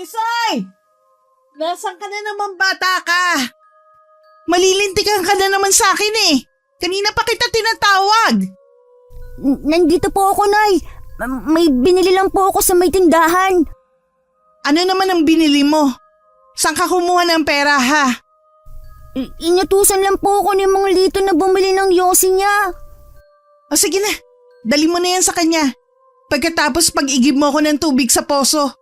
Tisoy! Nasaan ka na naman, bata ka? Malilintikan ka na naman sa akin eh. Kanina pa kita tinatawag. Nandito po ako, Nay. May binili lang po ako sa may tindahan. Ano naman ang binili mo? Saan ka kumuha ng pera ha? Inutusan lang po ako ni Mang Lito na bumili ng yosi niya. O sige na, dali mo na yan sa kanya. Pagkatapos pag-igib mo ako ng tubig sa poso.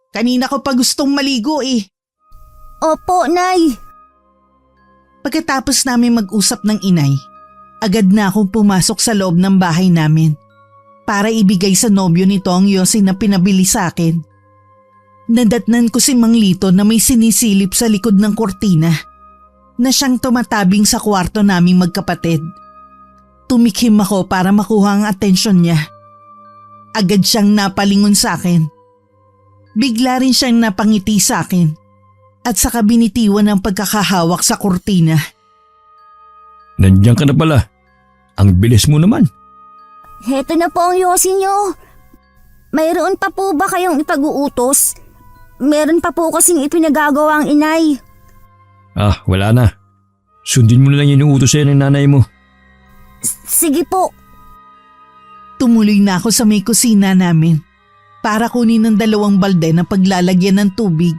Kanina ko pa gustong maligo eh. Opo, Nay. Pagkatapos namin mag-usap ng inay, agad na akong pumasok sa loob ng bahay namin para ibigay sa nobyo nito ang yosi na pinabili sa akin. Nadatnan ko si Mang Lito na may sinisilip sa likod ng kortina na siyang tumatabing sa kwarto naming magkapatid. Tumikhim ako para makuha ang atensyon niya. Agad siyang napalingon sa akin. Bigla rin siyang napangiti sa akin at saka binitiwan ng pagkakahawak sa kortina. Nandiyan ka na pala. Ang bilis mo naman. Heto na po ang yosi niyo. Mayroon pa po ba kayong ipag-uutos? Meron pa po kasing ipinagagawa ang inay. Wala na. Sundin mo na lang yung utos sa'yo ng nanay mo. Sige po. Tumuloy na ako sa may kusina namin para kunin ng 2 balde na paglalagyan ng tubig.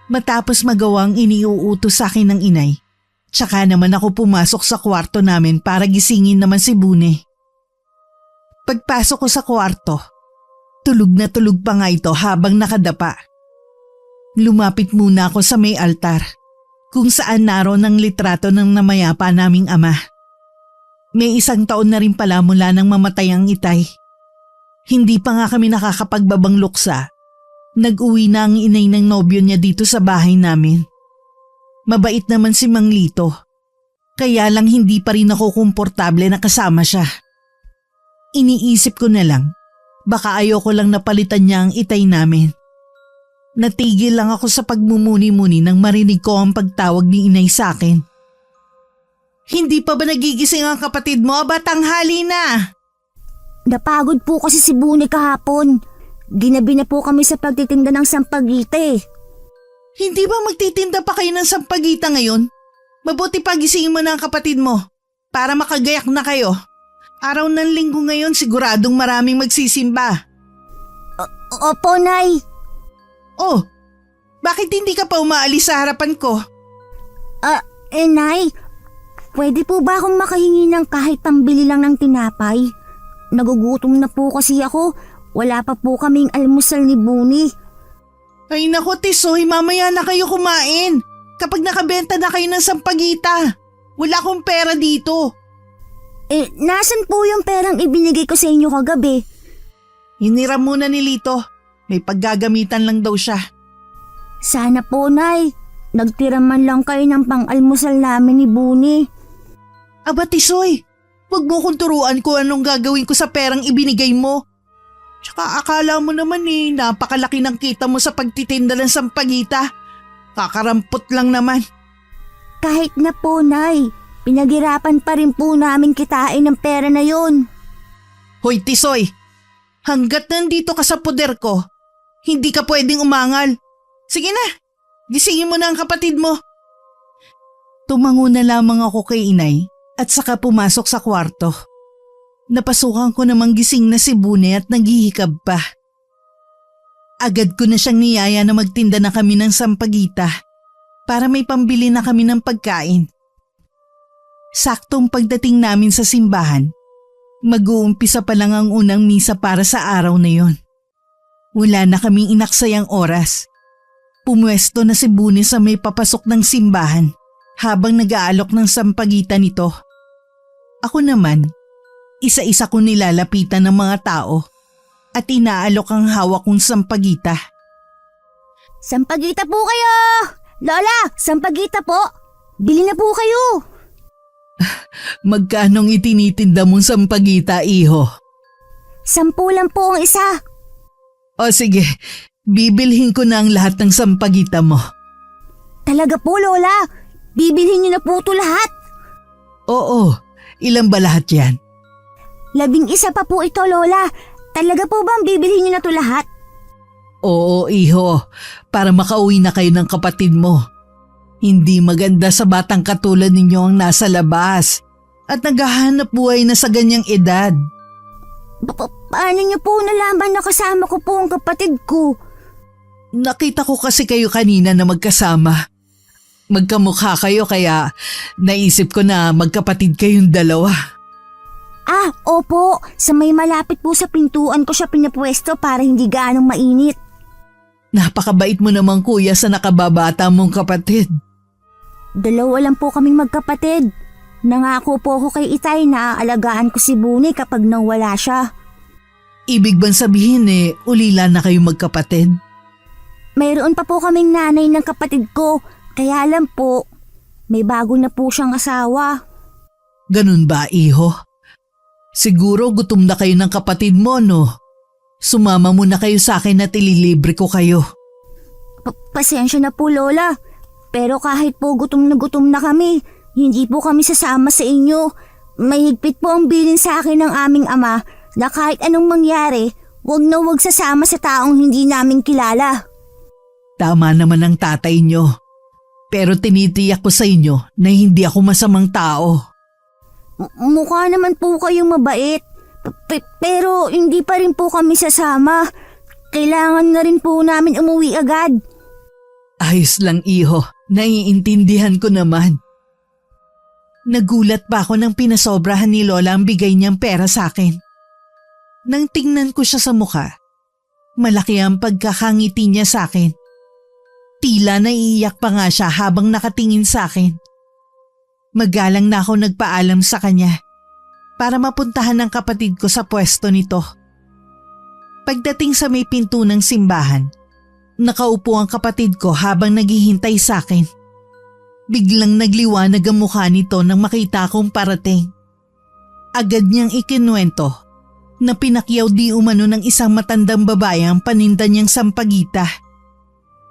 Matapos magawa ang iniuutos sa akin ng inay, tsaka naman ako pumasok sa kwarto namin para gisingin naman si Bune. Pagpasok ko sa kwarto, tulog na tulog pa nga ito habang nakadapa. Lumapit muna ako sa may altar kung saan naroon ang litrato ng namayapa naming ama. May 1 taon na rin pala mula nang mamatay ang itay. Hindi pa nga kami nakakapagbabang luksa. Nag-uwi na ang inay ng nobyo niya dito sa bahay namin. Mabait naman si Mang Lito. Kaya lang hindi pa rin ako komportable na kasama siya. Iniisip ko na lang, baka ayoko lang napalitan niya ang itay namin. Natigil lang ako sa pagmumuni-muni nang marinig ko ang pagtawag ni inay sa akin. Hindi pa ba nagigising ang kapatid mo? Aba, tanghali na! Napagod po kasi si Bune kahapon. Ginabi na po kami sa pagtitinda ng sampagite. Hindi ba magtitinda pa kayo ng sampagita ngayon? Mabuti pagisingin mo na ang kapatid mo para makagayak na kayo. Araw ng linggo ngayon, siguradong maraming magsisimba. Opo, Nay. Oh, bakit hindi ka pa umaalis sa harapan ko? Nay, pwede po ba akong makahingi ng kahit pambili lang ng tinapay? Nagugutom na po kasi ako. Wala pa po kaming almusal ni Buni. Ay naku, Tisoy, mamaya na kayo kumain. Kapag nakabenta na kayo ng sampagita. Wala akong pera dito. Nasan po yung perang ibinigay ko sa inyo kagabi? Hiniram muna ni Lito. May paggagamitan lang daw siya. Sana po, Nay. Nagtira man lang kayo ng pang-almusal namin ni Buni. Aba, Tisoy, huwag mo kong turuan kung anong gagawin ko sa perang ibinigay mo. Tsaka akala mo naman napakalaki ng kita mo sa pagtitinda ng sampagita. Kakarampot lang naman. Kahit na po, Nay. Pinaghirapan pa rin po namin kitain ng pera na yon. Hoy, Tisoy, hanggat nandito ka sa poder ko, hindi ka pwedeng umangal. Sige na, gisingin mo na ang kapatid mo. Tumango na lamang ako kay inay at saka pumasok sa kwarto. Napasukan ko namang gising na si Bune at naghihikab pa. Agad ko na siyang niyaya na magtinda na kami ng sampagita para may pambili na kami ng pagkain. Saktong pagdating namin sa simbahan, mag-uumpisa pa lang ang unang misa para sa araw na yon. Wala na kaming inaksayang oras. Pumwesto na si Bune sa may papasok ng simbahan habang nag-aalok ng sampagita nito. Ako naman, isa-isa ko nilalapitan ng mga tao at inaalok ang hawak kong sampagita. Sampagita po kayo! Lola, sampagita po! Bili na po kayo! Magkanong itinitinda mong sampagita, iho? 10 lang po ang isa. O sige, bibilhin ko na ang lahat ng sampagita mo. Talaga po, Lola? Bibilhin niyo na po ito lahat? Oo, ilan ba lahat yan? 11 pa po ito, Lola. Talaga po bang bibilhin niyo na ito lahat? Oo, iho, para makauwi na kayo ng kapatid mo. Hindi maganda sa batang katulad ninyo ang nasa labas at naghahanap buhay na sa ganyang edad. Paano niyo po nalaman na kasama ko po ang kapatid ko? Nakita ko kasi kayo kanina na magkasama. Magkamukha kayo kaya naisip ko na magkapatid kayong dalawa. Ah, opo. Sa may malapit po sa pintuan ko siya pinapwesto para hindi gaanong mainit. Napakabait mo naman kuya sa nakababata mong kapatid. Dalawa lang po kaming magkapatid. Nangako po ako kay Itay na aalagaan ko si Bunny kapag nawala siya. Ibig bang sabihin ulila na kayo magkapatid? Mayroon pa po kaming nanay ng kapatid ko. Kaya lang po, may bago na po siyang asawa. Ganun ba, iho? Siguro gutom na kayo ng kapatid mo, no? Sumama muna kayo sa akin at ililibre ko kayo. Pasensya na po, Lola. Pero kahit po gutom na kami, hindi po kami sasama sa inyo. May higpit po ang bilin sa akin ng aming ama na kahit anong mangyari, wag na wag sasama sa taong hindi namin kilala. Tama naman ang tatay nyo. Pero tinitiyak ko sa inyo na hindi ako masamang tao. Mukha naman po kayong mabait. Pero hindi pa rin po kami sasama. Kailangan na rin po namin umuwi agad. Ayos lang, iho. Naiintindihan ko naman. Nagulat pa ako nang pinasobrahan ni Lola ang bigay niyang pera sa akin. Nang tingnan ko siya sa mukha, malaki ang pagkakangiti niya sa akin. Tila naiiyak pa nga siya habang nakatingin sa akin. Magalang na ako nagpaalam sa kanya para mapuntahan ng kapatid ko sa pwesto nito. Pagdating sa may pinto ng simbahan, nakaupo ang kapatid ko habang naghihintay sa akin. Biglang nagliwanag ang mukha nito nang makita akong parating. Agad niyang ikinuwento na pinakyaw di umano ng isang matandang babae ang paninda niyang sampagita.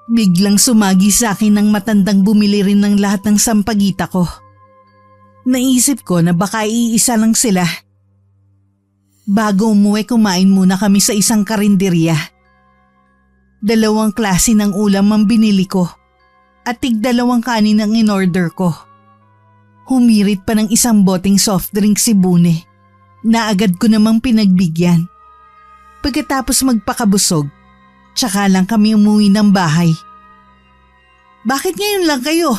Biglang sumagi sa akin ng matandang bumili rin ng lahat ng sampagita ko. Naisip ko na baka iisa lang sila. Bago umuwi, kumain muna kami sa isang karinderya. 2 klase ng ulam ang binili ko at tig-2 kanin ang in-order ko. Humirit pa ng isang boteng soft drink si Bune na agad ko namang pinagbigyan. Pagkatapos magpakabusog, tsaka lang kami umuwi ng bahay. Bakit ngayon lang kayo?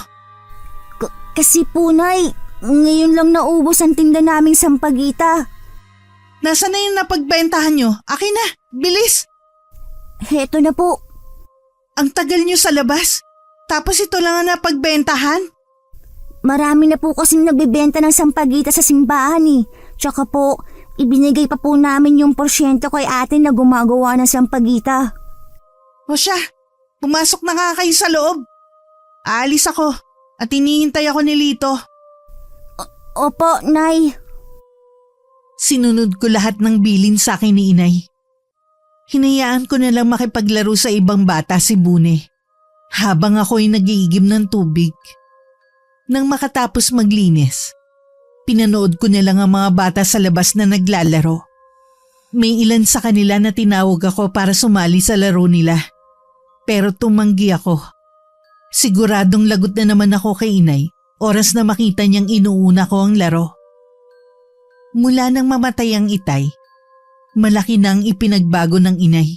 Kasi po, Nay, ngayon lang naubos ang tinda naming sampagita. Nasaan na yung napagbentahan nyo? Akin na, bilis! Heto na po. Ang tagal nyo sa labas, tapos ito lang ang napagbentahan? Marami na po kasing nagbebenta ng sampagita sa simbahan eh. Tsaka po, ibinigay pa po namin yung porsyento kay ate na gumagawa ng sampagita. O siya, pumasok na nga kayo sa loob. Aalis ako at hinihintay ako ni Lito. Opo, Nay. Sinunod ko lahat ng bilin sa akin ni Inay. Hinayaan ko na lang makipaglaro sa ibang bata si Bune habang ako'y nag-iigib ng tubig. Nang makatapos maglinis, pinanood ko na lang ang mga bata sa labas na naglalaro. May ilan sa kanila na tinawag ako para sumali sa laro nila. Pero tumanggi ako. Siguradong lagot na naman ako kay Inay, oras na makita niyang inuuna ko ang laro. Mula nang mamatay ang Itay, malaki na ang ipinagbago ng Inay.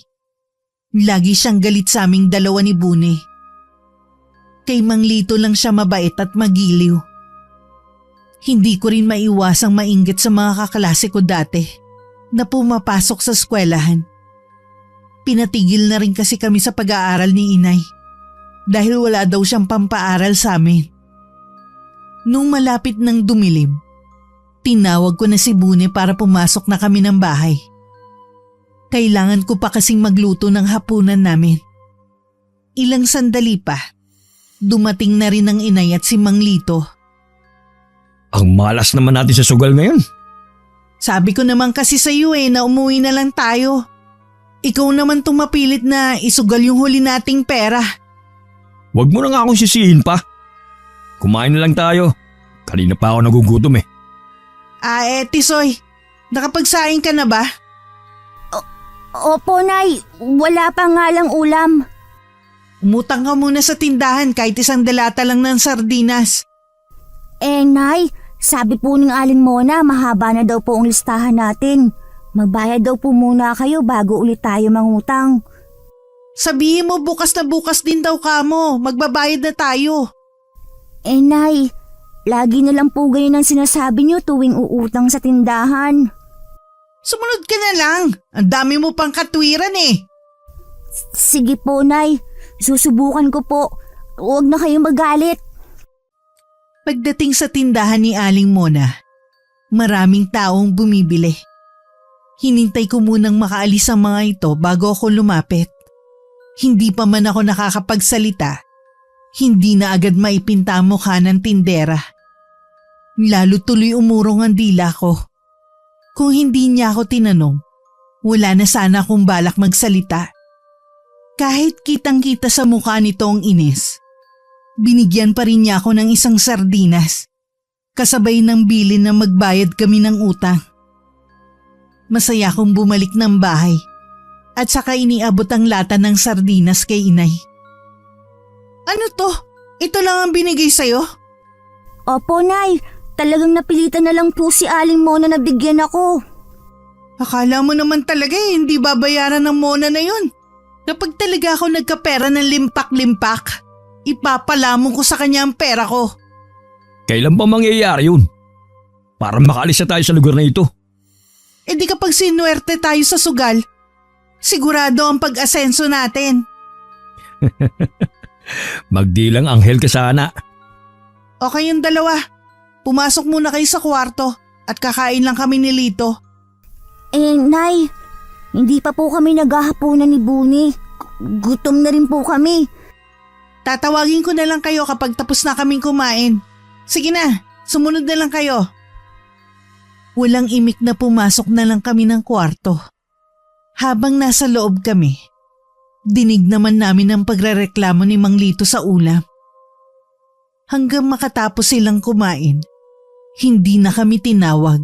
Lagi siyang galit sa aming dalawa ni Bune. Kay Mang Lito lang siya mabait at magiliw. Hindi ko rin maiwasang mainggit sa mga kaklase ko dati na pumapasok sa eskwelahan. Pinatigil na rin kasi kami sa pag-aaral ni Inay dahil wala daw siyang pampaaral sa amin. Nung malapit ng dumilim, tinawag ko na si Bune para pumasok na kami ng bahay. Kailangan ko pa kasing magluto ng hapunan namin. Ilang sandali pa, dumating na rin ang Inay at si Mang Lito. Ang malas naman natin sa sugal ngayon. Sabi ko naman kasi sa iyo na umuwi na lang tayo. Ikaw naman tumapilit na isugal yung huli nating pera. Huwag mo na nga akong sisihin pa. Kumain na lang tayo. Kanina pa ako nagugutom eh. Tisoy, nakapagsaing ka na ba? Opo, Nay. Wala pa nga lang ulam. Umutang ka muna sa tindahan kahit isang dalata lang ng sardinas. Nay, sabi po ng Aling Mona, mahaba na daw po ang listahan natin. Magbayad daw po muna kayo bago ulit tayo mangutang. Sabihin mo bukas na bukas din daw kamo, magbabayad na tayo. Nay, lagi na lang po ganyan ang sinasabi niyo tuwing uutang sa tindahan. Sumunod ka na lang, ang dami mo pang katwiran eh. Sige po, Nay. Susubukan ko po. Huwag na kayong magalit. Pagdating sa tindahan ni Aling Mona, maraming taong bumibili. Hinintay ko munang makaalis ang mga ito bago ako lumapit. Hindi pa man ako nakakapagsalita, hindi na agad maipinta ang mukha ng tindera. Lalo tuloy umurong ang dila ko. Kung hindi niya ako tinanong, wala na sana akong balak magsalita. Kahit kitang-kita sa mukha nito ang inis, binigyan pa rin niya ako ng isang sardinas, kasabay ng bilin na magbayad kami ng utang. Masaya akong bumalik ng bahay at saka iniabot ang lata ng sardinas kay inay. Ano to? Ito lang ang binigay sa'yo? Opo, Nay. Talagang napilitan na lang po si Aling Mona na bigyan ako. Akala mo naman talaga hindi babayaran ng Mona na yun. Kapag talaga ako nagkapera ng limpak-limpak, ipapalamon ko sa kanya ang pera ko. Kailan pa mangyayari yun? Para makaalis na tayo sa lugar na ito. E di kapag sinuwerte tayo sa sugal, sigurado ang pag-asenso natin. Magdilang anghel ka sana. O kayong dalawa, pumasok muna kayo sa kwarto at kakain lang kami ni Lito. Nay, hindi pa po kami naghahaponan ni Buni. Gutom na rin po kami. Tatawagin ko na lang kayo kapag tapos na kaming kumain. Sige na, sumunod na lang kayo. Walang imik na pumasok na lang kami ng kwarto. Habang nasa loob kami, dinig naman namin ang pagrereklamo ni Mang Lito sa ulam. Hanggang makatapos silang kumain, hindi na kami tinawag.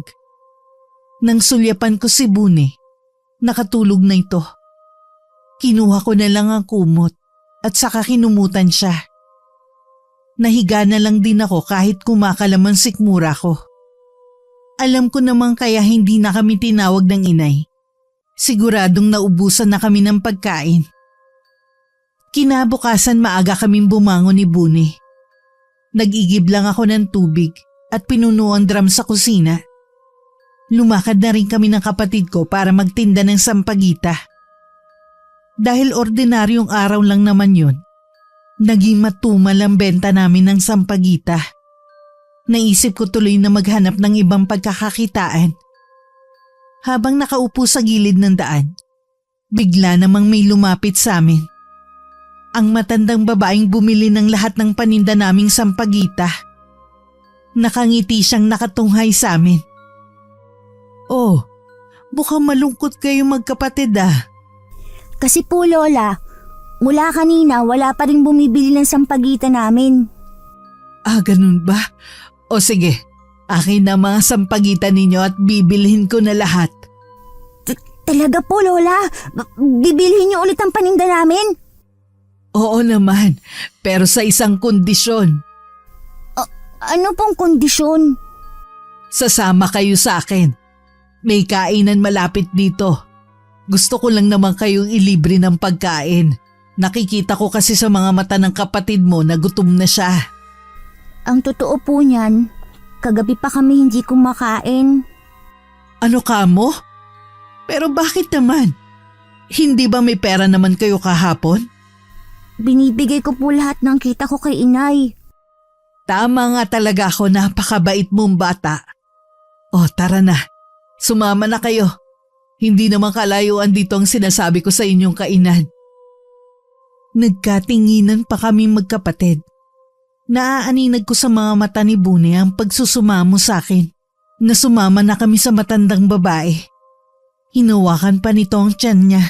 Nang sulyapan ko si Bune, nakatulog na ito. Kinuha ko na lang ang kumot at saka kinumutan siya. Nahiga na lang din ako kahit kumakalamang sikmura ko. Alam ko namang kaya hindi na kami tinawag ng inay. Siguradong naubusan na kami ng pagkain. Kinabukasan maaga kaming bumangon ni Bune. Nag-igib lang ako ng tubig at pinuno ang drum sa kusina. Lumakad na rin kami ng kapatid ko para magtinda ng sampagita. Dahil ordinaryong araw lang naman yun, naging matumal ang benta namin ng sampagita. Naisip ko tuloy na maghanap ng ibang pagkakakitaan. Habang nakaupo sa gilid ng daan, bigla namang may lumapit sa amin. Ang matandang babaeng bumili ng lahat ng paninda naming sampagita. Nakangiti siyang nakatunghay sa amin. Oh, mukhang malungkot kayo magkapatid ah. Kasi po, Lola, mula kanina wala pa rin bumibili ng sampagita namin. Ah, ganun ba? O sige, akin na mga sampagita ninyo at bibilhin ko na lahat. Talaga po, Lola? Bibilhin niyo ulit ang paninda namin? Oo naman, pero sa isang kondisyon. Ano pong kondisyon? Sasama kayo sa akin. May kainan malapit dito. Gusto ko lang naman kayong ilibre ng pagkain. Nakikita ko kasi sa mga mata ng kapatid mo na gutom na siya. Ang totoo po niyan, kagabi pa kami hindi kumakain. Ano ka mo? Pero bakit naman? Hindi ba may pera naman kayo kahapon? Binibigay ko po lahat ng kita ko kay inay. Tama nga talaga ako, napakabait mong bata. O tara na, sumama na kayo. Hindi naman kalayuan dito ang sinasabi ko sa inyong kainan. Nagkatinginan pa kami magkapatid. Naaaninag ko sa mga mata ni Bune ang pagsusumamo sa akin na sumama na kami sa matandang babae. Hinawakan pa nito ang tiyan niya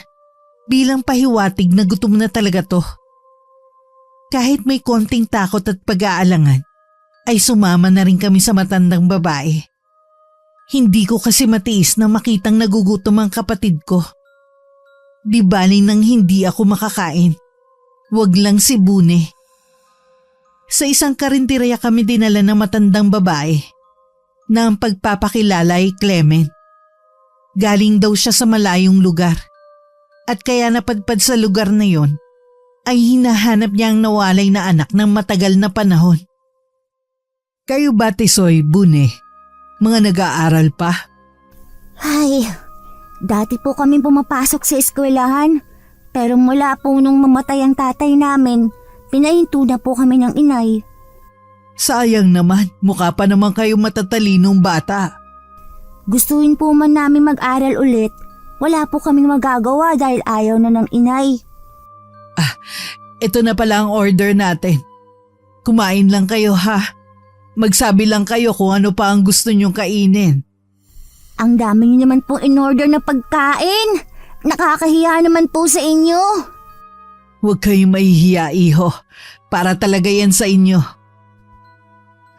bilang pahiwatig na gutom na talaga to. Kahit may konting takot at pag-aalangan, ay sumama na rin kami sa matandang babae. Hindi ko kasi matiis na makitang nagugutom ang kapatid ko. Di bali nang hindi ako makakain. Wag lang si Bune. Sa isang karinderya kami dinala ng matandang babae na ang pagpapakilala ay Clement. Galing daw siya sa malayong lugar at kaya napadpad sa lugar na yon ay hinahanap niya ang nawalay na anak ng matagal na panahon. Kayo ba, Tisoy, Bune? Mga nag-aaral pa? Ay, dati po kami pumapasok sa eskwelahan. Pero mula po nung mamatay ang tatay namin, pinahinto na po kami ng inay. Sayang naman, mukha pa naman kayo matatalinong bata. Gustuin po man namin mag-aral ulit, wala po kaming magagawa dahil ayaw na ng inay. Ito na pala ang order natin. Kumain lang kayo ha. Magsabi lang kayo kung ano pa ang gusto nyong kainin. Ang dami niyo naman po in-order na pagkain. Nakakahiya naman po sa inyo. Huwag kayong mahihiya, iho. Para talaga yan sa inyo.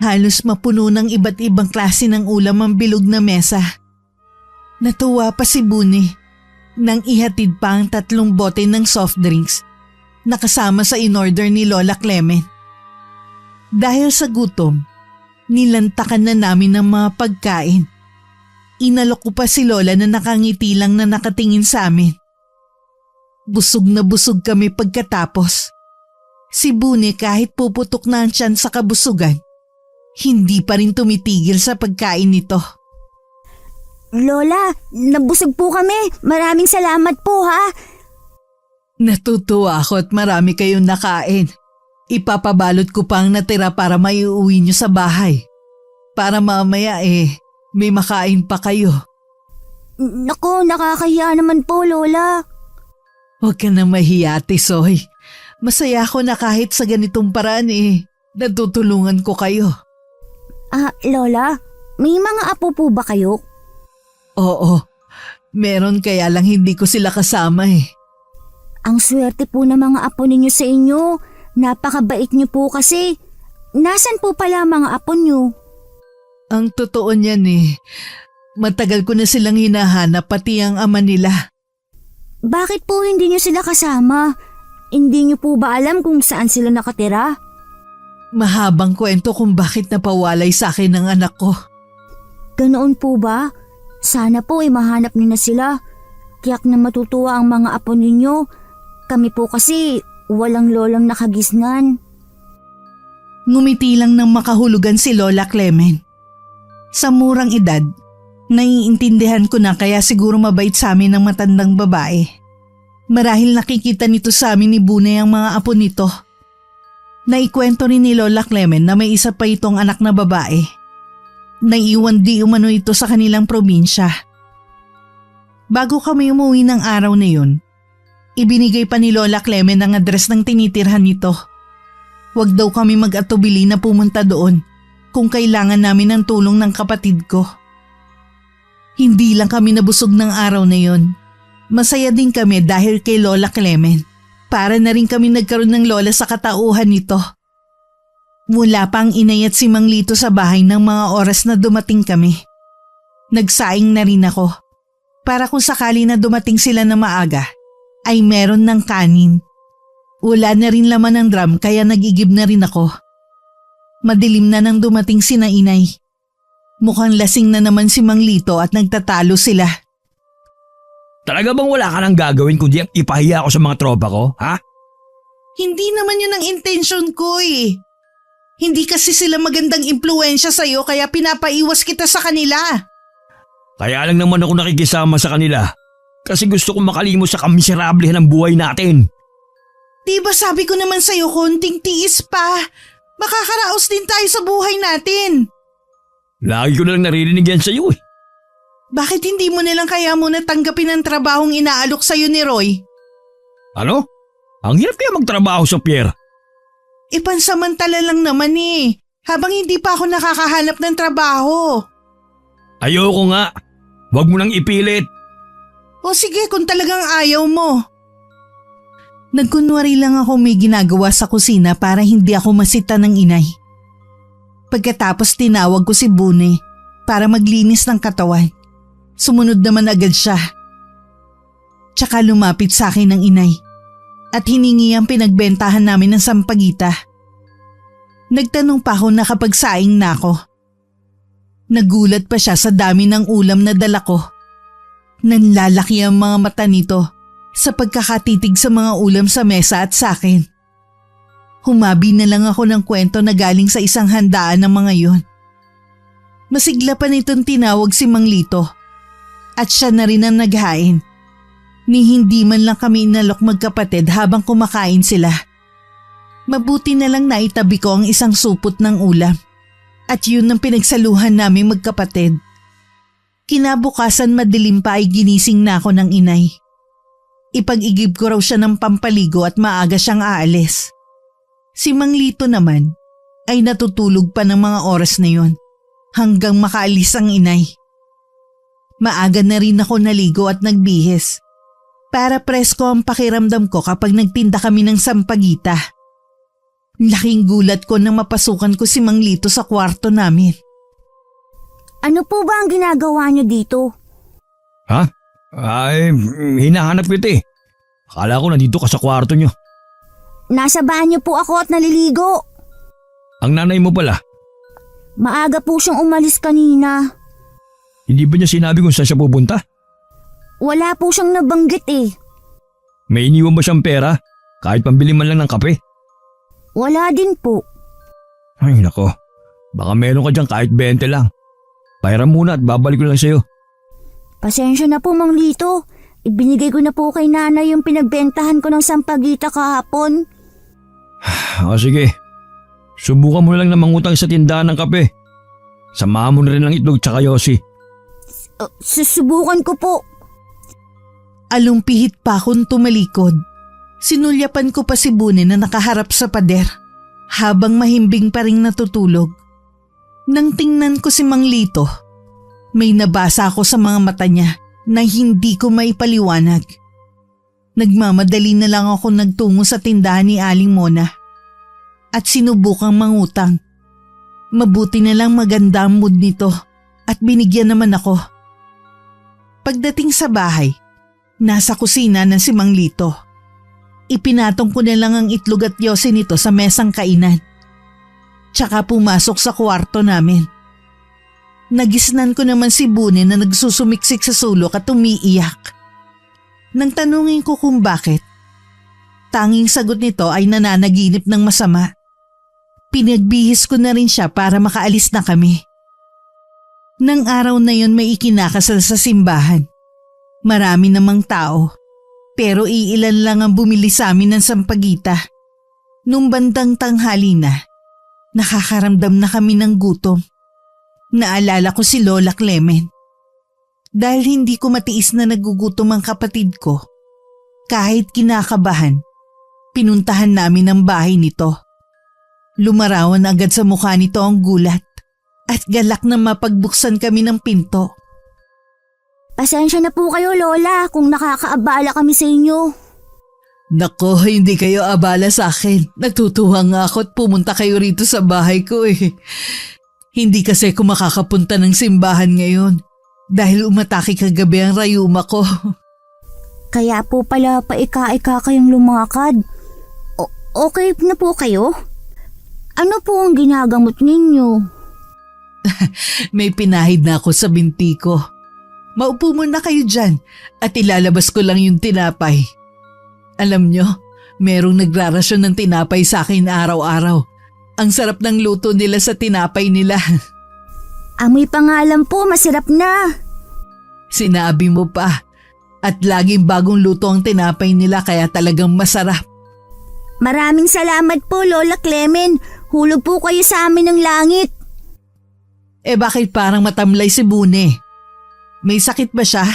Halos mapuno ng iba't ibang klase ng ulam ang bilog na mesa. Natuwa pa si Bune nang ihatid pa ang 3 bote ng soft drinks na kasama sa in-order ni Lola Clement. Dahil sa gutom, nilantakan na namin ang mga pagkain. Inalok ko pa si Lola na nakangiti lang na nakatingin sa amin. Busog na busog kami pagkatapos. Si Bune kahit puputok na ang tiyan sa kabusugan, hindi pa rin tumitigil sa pagkain nito. Lola, nabusog po kami. Maraming salamat po ha. Natutuwa ako at marami kayong nakain. Ipapabalot ko pa ang natira para maiuwi niyo sa bahay. Para mamaya may makain pa kayo. Naku, nakakahiya naman po, Lola. Huwag ka na mahiya, Tisoy. Masaya ako na kahit sa ganitong paraan natutulungan ko kayo. Lola, may mga apo po ba kayo? Oo, meron kaya lang hindi ko sila kasama Ang swerte po ng mga apo ninyo sa inyo. Napakabait niyo po kasi. Nasaan po pala mga apo niyo? Ang totoo niyan matagal ko na silang hinahanap pati ang ama nila. Bakit po hindi niyo sila kasama? Hindi niyo po ba alam kung saan sila nakatira? Mahabang kwento kung bakit napawalay sa akin ng anak ko. Ganoon po ba? Sana po mahanap niyo na sila. Tiyak na matutuwa ang mga apo ninyo. Kami po kasi walang lolang nakagisnan. Ngumiti lang ng makahulugan si Lola Clement. Sa murang edad, naiintindihan ko na kaya siguro mabait sa amin ng matandang babae. Marahil nakikita nito sa amin ni Bune ang mga apo nito. Naikwento rin ni Lola Clement na may isa pa itong anak na babae. Naiiwan di umano ito sa kanilang probinsya. Bago kami umuwi ng araw na yun, ibinigay pa ni Lola Clement ang address ng tinitirhan nito. Huwag daw kami mag-atubili na pumunta doon kung kailangan namin ng tulong ng kapatid ko. Hindi lang kami nabusog ng araw na yon. Masaya din kami dahil kay Lola Clement. Para na rin kami nagkaroon ng lola sa katauhan nito. Mula pa ang inay at si Mang Lito sa bahay ng mga oras na dumating kami. Nagsaing na rin ako. Para kung sakali na dumating sila na maaga, ay meron ng kanin. Wala na rin laman ng drum kaya nagigib na rin ako. Madilim na nang dumating sina inay. Mukhang lasing na naman si Mang Lito at nagtatalo sila. Talaga bang wala ka nang gagawin kundi ipahiya ako sa mga tropa ko, ha? Hindi naman yun ang intention ko Hindi kasi sila magandang impluensya sa'yo kaya pinapaiwas kita sa kanila. Kaya lang naman ako nakikisama sa kanila kasi gusto kong makalimos sa kamiserablehan ng buhay natin. Di ba sabi ko naman sa'yo konting tiis pa? Makakaraos din tayo sa buhay natin. Lagi ko na lang naririnig yan sa'yo Bakit hindi mo nilang kaya muna tanggapin ang trabahong inaalok sa'yo ni Roy? Ano? Ang hirap kaya magtrabaho sa Pierre. Pansamantala lang naman habang hindi pa ako nakakahanap ng trabaho. Ayoko nga. Huwag mo nang ipilit. O sige kung talagang ayaw mo. Nagkunwari lang ako may ginagawa sa kusina para hindi ako masita ng inay. Pagkatapos tinawag ko si Bune para maglinis ng katawan. Sumunod naman agad siya. Tsaka lumapit sa akin ng inay at hiningi ang pinagbentahan namin ng sampagita. Nagtanong pa ako na kapag saing na ako. Nagulat pa siya sa dami ng ulam na dala ko. Nanlalaki ang mga mata nito sa pagkakatitig sa mga ulam sa mesa at sa akin. Humabi na lang ako ng kwento na galing sa isang handaan ng mga yon. Masigla pa nitong tinawag si Mang Lito at siya na rin ang naghain. Ni hindi man lang kami inalok magkapatid habang kumakain sila. Mabuti na lang naitabi ko ang isang supot ng ulam at yun ang pinagsaluhan naming magkapatid. Kinabukasan madilim pa ay ginising na ako ng inay. Ipag-igib ko raw siya ng pampaligo at maaga siyang aalis. Si Mang Lito naman ay natutulog pa ng mga oras na yon hanggang makaalis ang inay. Maaga na rin ako naligo at nagbihis para presko ang pakiramdam ko kapag nagtinda kami ng sampagita. Laking gulat ko nang mapasukan ko si Mang Lito sa kwarto namin. Ano po ba ang ginagawa niyo dito? Ha? Ay, hinahanap kita eh. Akala ko nandito ka sa kwarto nyo. Nasa banyo po ako at naliligo. Ang nanay mo pala, Maaga po siyang umalis kanina. hindi ba niya sinabi kung saan siya pupunta? Wala po siyang nabanggit eh. May iniwan ba siyang pera? Kahit pambili man lang ng kape? Wala din po. Ay nako, baka meron ka dyan kahit 20 lang. Pahiram muna at babalik ko lang sa'yo. Pasensya na po, Mang Lito. Ibinigay ko na po kay nanay yung pinagbentahan ko ng sampagita kahapon. O sige, subukan mo na lang na mangutang sa tindahan ng kape. Samahan mo na rin ng itlog tsaka yosi. Susubukan ko po. Alumpihit pa akong tumalikod. Sinulyapan ko pa si Bune na nakaharap sa pader habang mahimbing pa ring natutulog. Nang tingnan ko si Mang Lito, may nabasa ako sa mga mata niya na hindi ko maipaliwanag. Nagmamadali na lang ako nagtungo sa tindahan ni Aling Mona at sinubukang mangutang. Mabuti na lang maganda ang mood nito at binigyan naman ako. Pagdating sa bahay, nasa kusina ng si Mang Lito. Ipinatong ko na lang ang itlog at yosi nito sa mesang kainan. Tsaka pumasok sa kwarto namin. Nagisnan ko naman si Bune na nagsusumiksik sa sulok at umiiyak. Nang tanungin ko kung bakit, tanging sagot nito ay nananaginip ng masama. Pinagbihis ko na rin siya para makaalis na kami. Nang araw na yon may ikinakasal sa simbahan. Marami namang tao, pero iilan lang ang bumili sa amin ng sampagita. Nung bandang tanghali na, nakakaramdam na kami ng gutom. Naalala ko si Lola Clemen. Dahil hindi ko matiis na nagugutom ang kapatid ko, kahit kinakabahan, pinuntahan namin ang bahay nito. Lumarawan agad sa mukha nito ang gulat at galak na mapagbuksan kami ng pinto. Pasensya na po kayo, Lola, kung nakakaabala kami sa inyo. Nako, hindi kayo abala sa akin. Nagtutuwa nga ako at pumunta kayo rito sa bahay ko eh. Hindi kasi ako makakapunta ng simbahan ngayon dahil umatake kagabi ang rayuma ko. Kaya po pala paika-ika kayong lumakad. Okay na po kayo? Ano po ang ginagamot ninyo? May pinahid na ako sa binti ko. Maupo muna kayo dyan at ilalabas ko lang yung tinapay. Alam nyo, merong nagrarasyon ng tinapay sa akin araw-araw. Ang sarap ng luto nila sa tinapay nila. Amoy pangalan po, masarap na. Sinabi mo pa. At laging bagong luto ang tinapay nila kaya talagang masarap. Maraming salamat po, Lola Clemen. Hulog po kayo sa amin ng langit. Bakit parang matamlay si Bune? May sakit ba siya?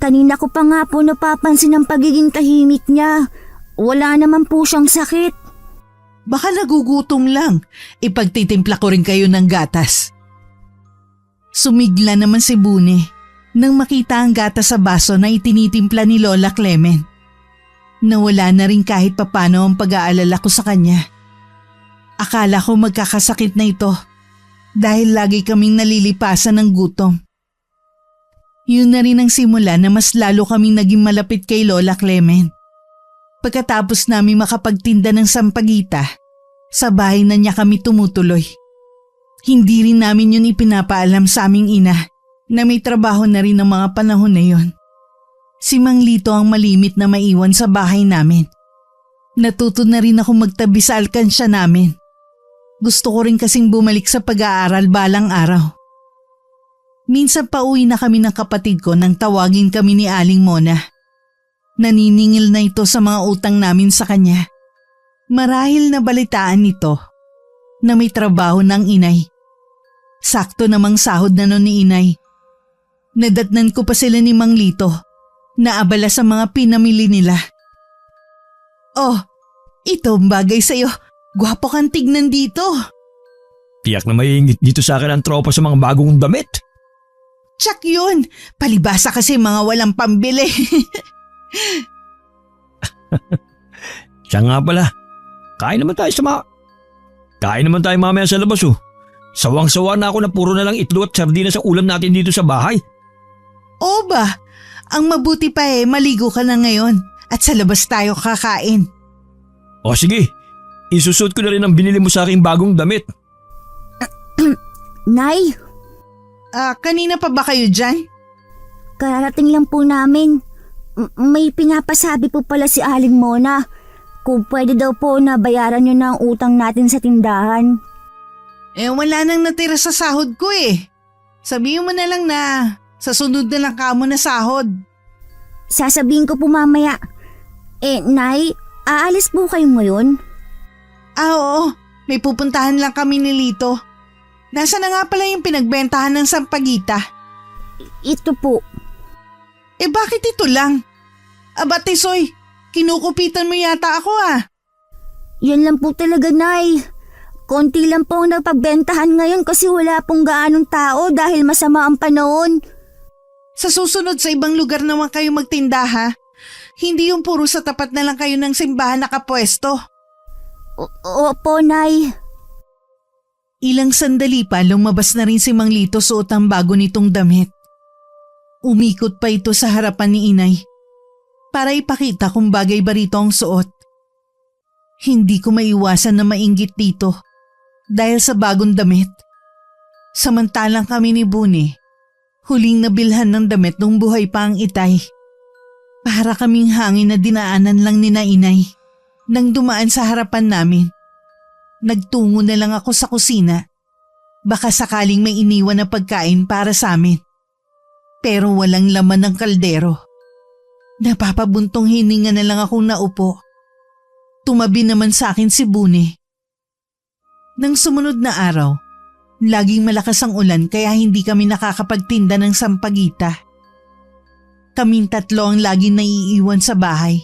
Kanina ko pa nga po napapansin ang pagiging tahimik niya. Wala naman po siyang sakit. Baka nagugutom lang. Ipagtitimpla ko rin kayo ng gatas. Sumigla naman si Bune nang makita ang gatas sa baso na itinitimpla ni Lola Clemen. Nawala na rin kahit papano ang pag-aalala ko sa kanya. Akala ko magkakasakit na ito dahil lagi kaming nalilipasan ng gutom. Yun na rin ang simula na mas lalo kaming naging malapit kay Lola Clement. Pagkatapos namin makapagtinda ng sampagita, sa bahay na niya kami tumutuloy. Hindi rin namin yun ipinapaalam sa aming ina na may trabaho na rin ng mga panahon na yun. Si Mang Lito ang malimit na maiwan sa bahay namin. Natuto na rin ako magtabi sa alkansya namin. Gusto ko rin kasing bumalik sa pag-aaral balang araw. Minsan pauwi na kami ng kapatid ko nang tawagin kami ni Aling Mona. Naniningil na ito sa mga utang namin sa kanya. Marahil na balitaan nito na may trabaho ng inay. Sakto namang sahod na nun ni inay. Nadatnan ko pa sila ni Mang Lito na abala sa mga pinamili nila. Oh, ito ang bagay sa'yo. Gwapo kang tignan dito. Tiyak na maiingit dito sa akin ang tropa sa mga bagong damit. Tsak yun. Palibasa kasi mga walang pambili. Siya nga pala. Kain naman tayo mamaya sa labas oh. Sawang-sawa na ako na puro na lang itlog at sardinas ang ulam natin dito sa bahay. O ba? Ang mabuti pa maligo ka na ngayon at sa labas tayo kakain. O sige, isusot ko na rin ang binili mo sa aking bagong damit. Nay, Kanina pa ba kayo dyan? kararating lang po namin. May pinapasabi po pala si Aling Mona. Kung pwede daw po na bayaran nyo na ang utang natin sa tindahan. Wala nang natira sa sahod ko Sabihin mo na lang na sa sunod na lang kamo na sahod. Sasabihin ko po mamaya. Nay, aalis po kayo ngayon? Oo. May pupuntahan lang kami ni Lito. Nasa na nga pala yung pinagbentahan ng sampagita? Ito po. Bakit ito lang? Aba Tisoy, kinukupitan mo yata ako Yan lang po talaga, Nay. Konti lang po ang napagbentahan ngayon kasi wala pong gaanong tao dahil masama ang panahon. Sa susunod sa ibang lugar naman kayo magtinda Hindi yung puro sa tapat na lang kayo ng simbahan nakapwesto. Opo, Nay. Ilang sandali pa lumabas na rin si Mang Lito suot ang bago nitong damit. Umikot pa ito sa harapan ni inay para ipakita kung bagay ba rito ang suot. Hindi ko maiwasan na mainggit dito dahil sa bagong damit. Samantalang kami ni Buni, huling nabilhan ng damit nung buhay pa ang itay. Para kaming hangin na dinaanan lang ni na inay nang dumaan sa harapan namin. Nagtungo na lang ako sa kusina. Baka sakaling may iniwan na pagkain para sa amin. Pero walang laman ng kaldero. Napapabuntong hininga na lang akong naupo. Tumabi naman sa akin si Buni. Nang sumunod na araw, laging malakas ang ulan kaya hindi kami nakakapagtinda ng sampagita. Kaming tatlo ang laging naiiwan sa bahay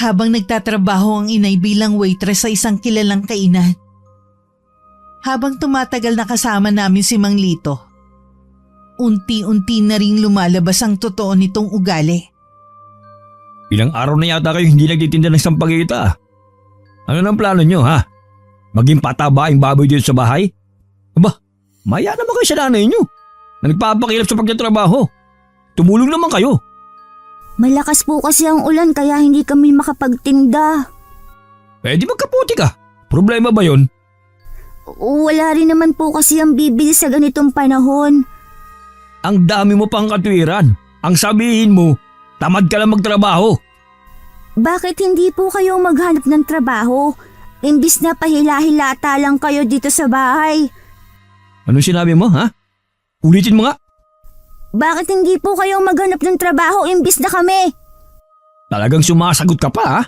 habang nagtatrabaho ang inay bilang waitress sa isang kilalang kainan. Habang tumatagal na kasama namin si Mang Lito, unti-unti na ring lumalabas ang totoo nitong ugali. Ilang araw na yata kayo hindi nagtitinda ng sampagita. Ano nang plano nyo ha? Maging patabaing baboy dito sa bahay? Aba, maya naman kayo sa nanay nyo na nagpapakilap sa pagtatrabaho. Tumulong naman kayo. Malakas po kasi ang ulan kaya hindi kami makapagtinda. Di magkaputi ka. Problema ba yon? Wala rin naman po kasi ang bibili sa ganitong panahon. Ang dami mo pang katwiran. Ang sabihin mo, tamad ka lang magtrabaho. Bakit hindi po kayo maghanap ng trabaho? Imbis na pahila-hilata lang kayo dito sa bahay. Anong sinabi mo ha? Ulitin mo nga. Bakit hindi po kayo maghanap ng trabaho imbis na kami? Talagang sumasagot ka pa ha?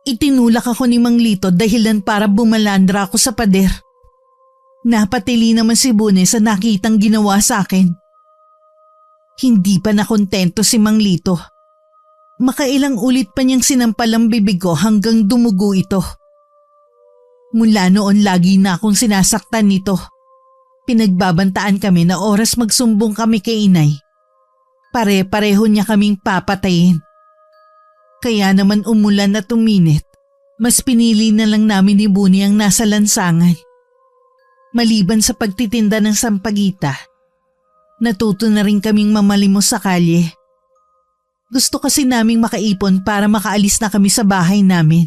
Itinulak ako ni Mang Lito dahilan para bumalandra ako sa pader. Napatili naman si Bune sa nakitang ginawa sa akin. Hindi pa nakontento si Mang Lito. Makailang ulit pa niyang sinampal ang bibig ko hanggang dumugo ito. Mula noon lagi na akong sinasaktan nito. Pinagbabantaan kami na oras magsumbong kami kay inay. Pare-pareho niya kaming papatayin. Kaya naman umulan at uminit, mas pinili na lang namin ni Buni ang nasa lansangan. Maliban sa pagtitinda ng sampagita, Natuto na rin kaming mamalimos sa kalye. Gusto kasi naming makaipon para makaalis na kami sa bahay namin.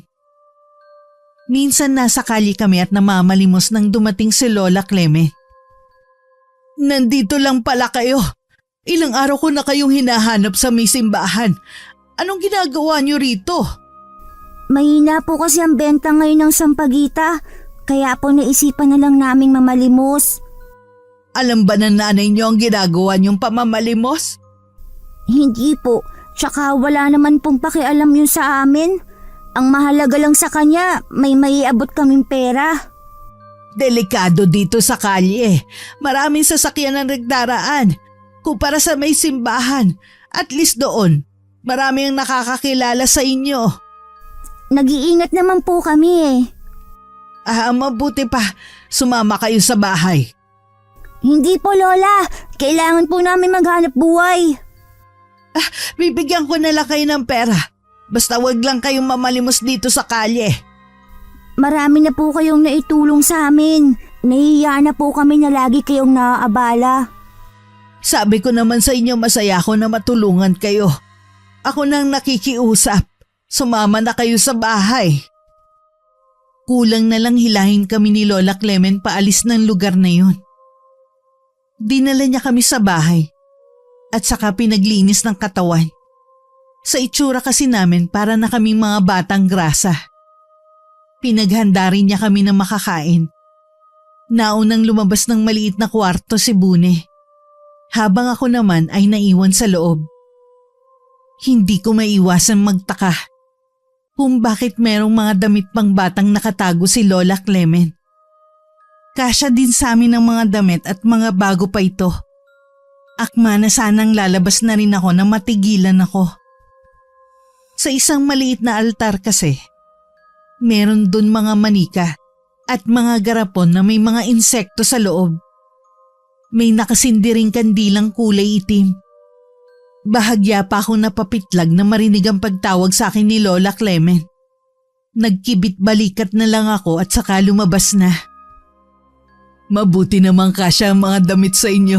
Minsan nasa kalye kami at namamalimos nang dumating si Lola Clement. Nandito lang pala kayo. Ilang araw ko na kayong hinahanap sa may simbahan. Anong ginagawa niyo rito? Mahina po kasi ang benta ngayon ng sampagita, kaya po naisipan na lang naming mamalimos. Alam ba ng nanay niyo ang ginagawa niyong pamamalimos? Hindi po, tsaka wala naman pong pakialam yun sa amin. Ang mahalaga lang sa kanya, may maiabot kaming pera. Delikado dito sa kalye. Maraming sasakyan ang nagdaraan. Kumpara sa may simbahan, at least doon, marami ang nakakakilala sa inyo. Nag-iingat naman po kami eh. Mabuti pa, sumama kayo sa bahay. Hindi po Lola, kailangan po namin maghanap buhay. Bibigyan ko na lang kayo ng pera. Basta wag lang kayong mamalimos dito sa kalye. Marami na po kayong naitulong sa amin. Nahihiya na po kami na lagi kayong naaabala. Sabi ko naman sa inyo masaya ako na matulungan kayo. Ako nang nakikiusap. Sumama na kayo sa bahay. Kulang na lang hilahin kami ni Lola Clement paalis ng lugar na yun. Dinala niya kami sa bahay at saka pinaglinis ng katawan. Sa itsura kasi namin para na kaming mga batang grasa. Pinaghanda rin niya kami na makakain. Naunang lumabas ng maliit na kwarto si Bune. Habang ako naman ay naiwan sa loob. Hindi ko maiwasang magtaka kung bakit merong mga damit pang batang nakatago si Lola Clement. Kasya din sa amin ang mga damit at mga bago pa ito. Akma na sanang lalabas na rin ako na matigilan ako. Sa isang maliit na altar kasi, meron dun mga manika at mga garapon na may mga insekto sa loob. May nakasindiring kandilang kulay itim. Bahagya pa akong napapitlag na marinig ang pagtawag sa akin ni Lola Clement. Nagkibit balikat na lang ako at saka lumabas na. Mabuti namang kasya ang mga damit sa inyo.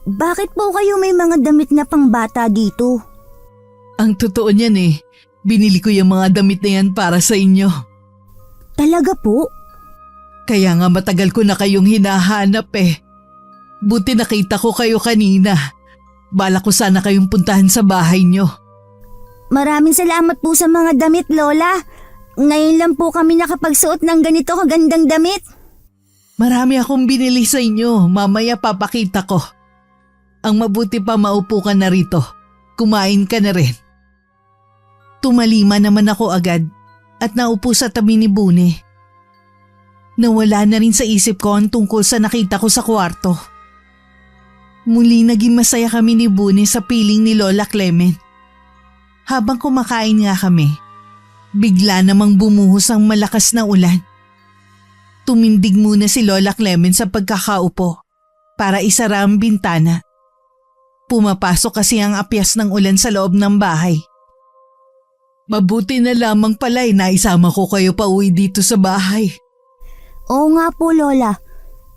Bakit po kayo may mga damit na pangbata dito? Ang totoo niyan binili ko yung mga damit na yan para sa inyo. Talaga po? Kaya nga matagal ko na kayong hinahanap Buti nakita ko kayo kanina. Bala ko sana kayong puntahan sa bahay nyo. Maraming salamat po sa mga damit, Lola. Ngayon lang po kami nakapagsuot ng ganito kagandang damit. Marami akong binili sa inyo. Mamaya papakita ko. Ang mabuti pa maupo ka na rito. Kumain ka na rin. Tumalima naman ako agad at naupo sa tabi ni Bune. Nawala na rin sa isip ko ang tungkol sa nakita ko sa kwarto. Muli naging masaya kami ni Bune sa piling ni Lola Clement. Habang kumakain nga kami, bigla namang bumuhos ang malakas na ulan. Tumindig muna si Lola Clement sa pagkakaupo para isara ang bintana. Pumapasok kasi ang apyas ng ulan sa loob ng bahay. Mabuti na lamang pala naisama ko kayo pa uwi dito sa bahay. Oo nga po Lola,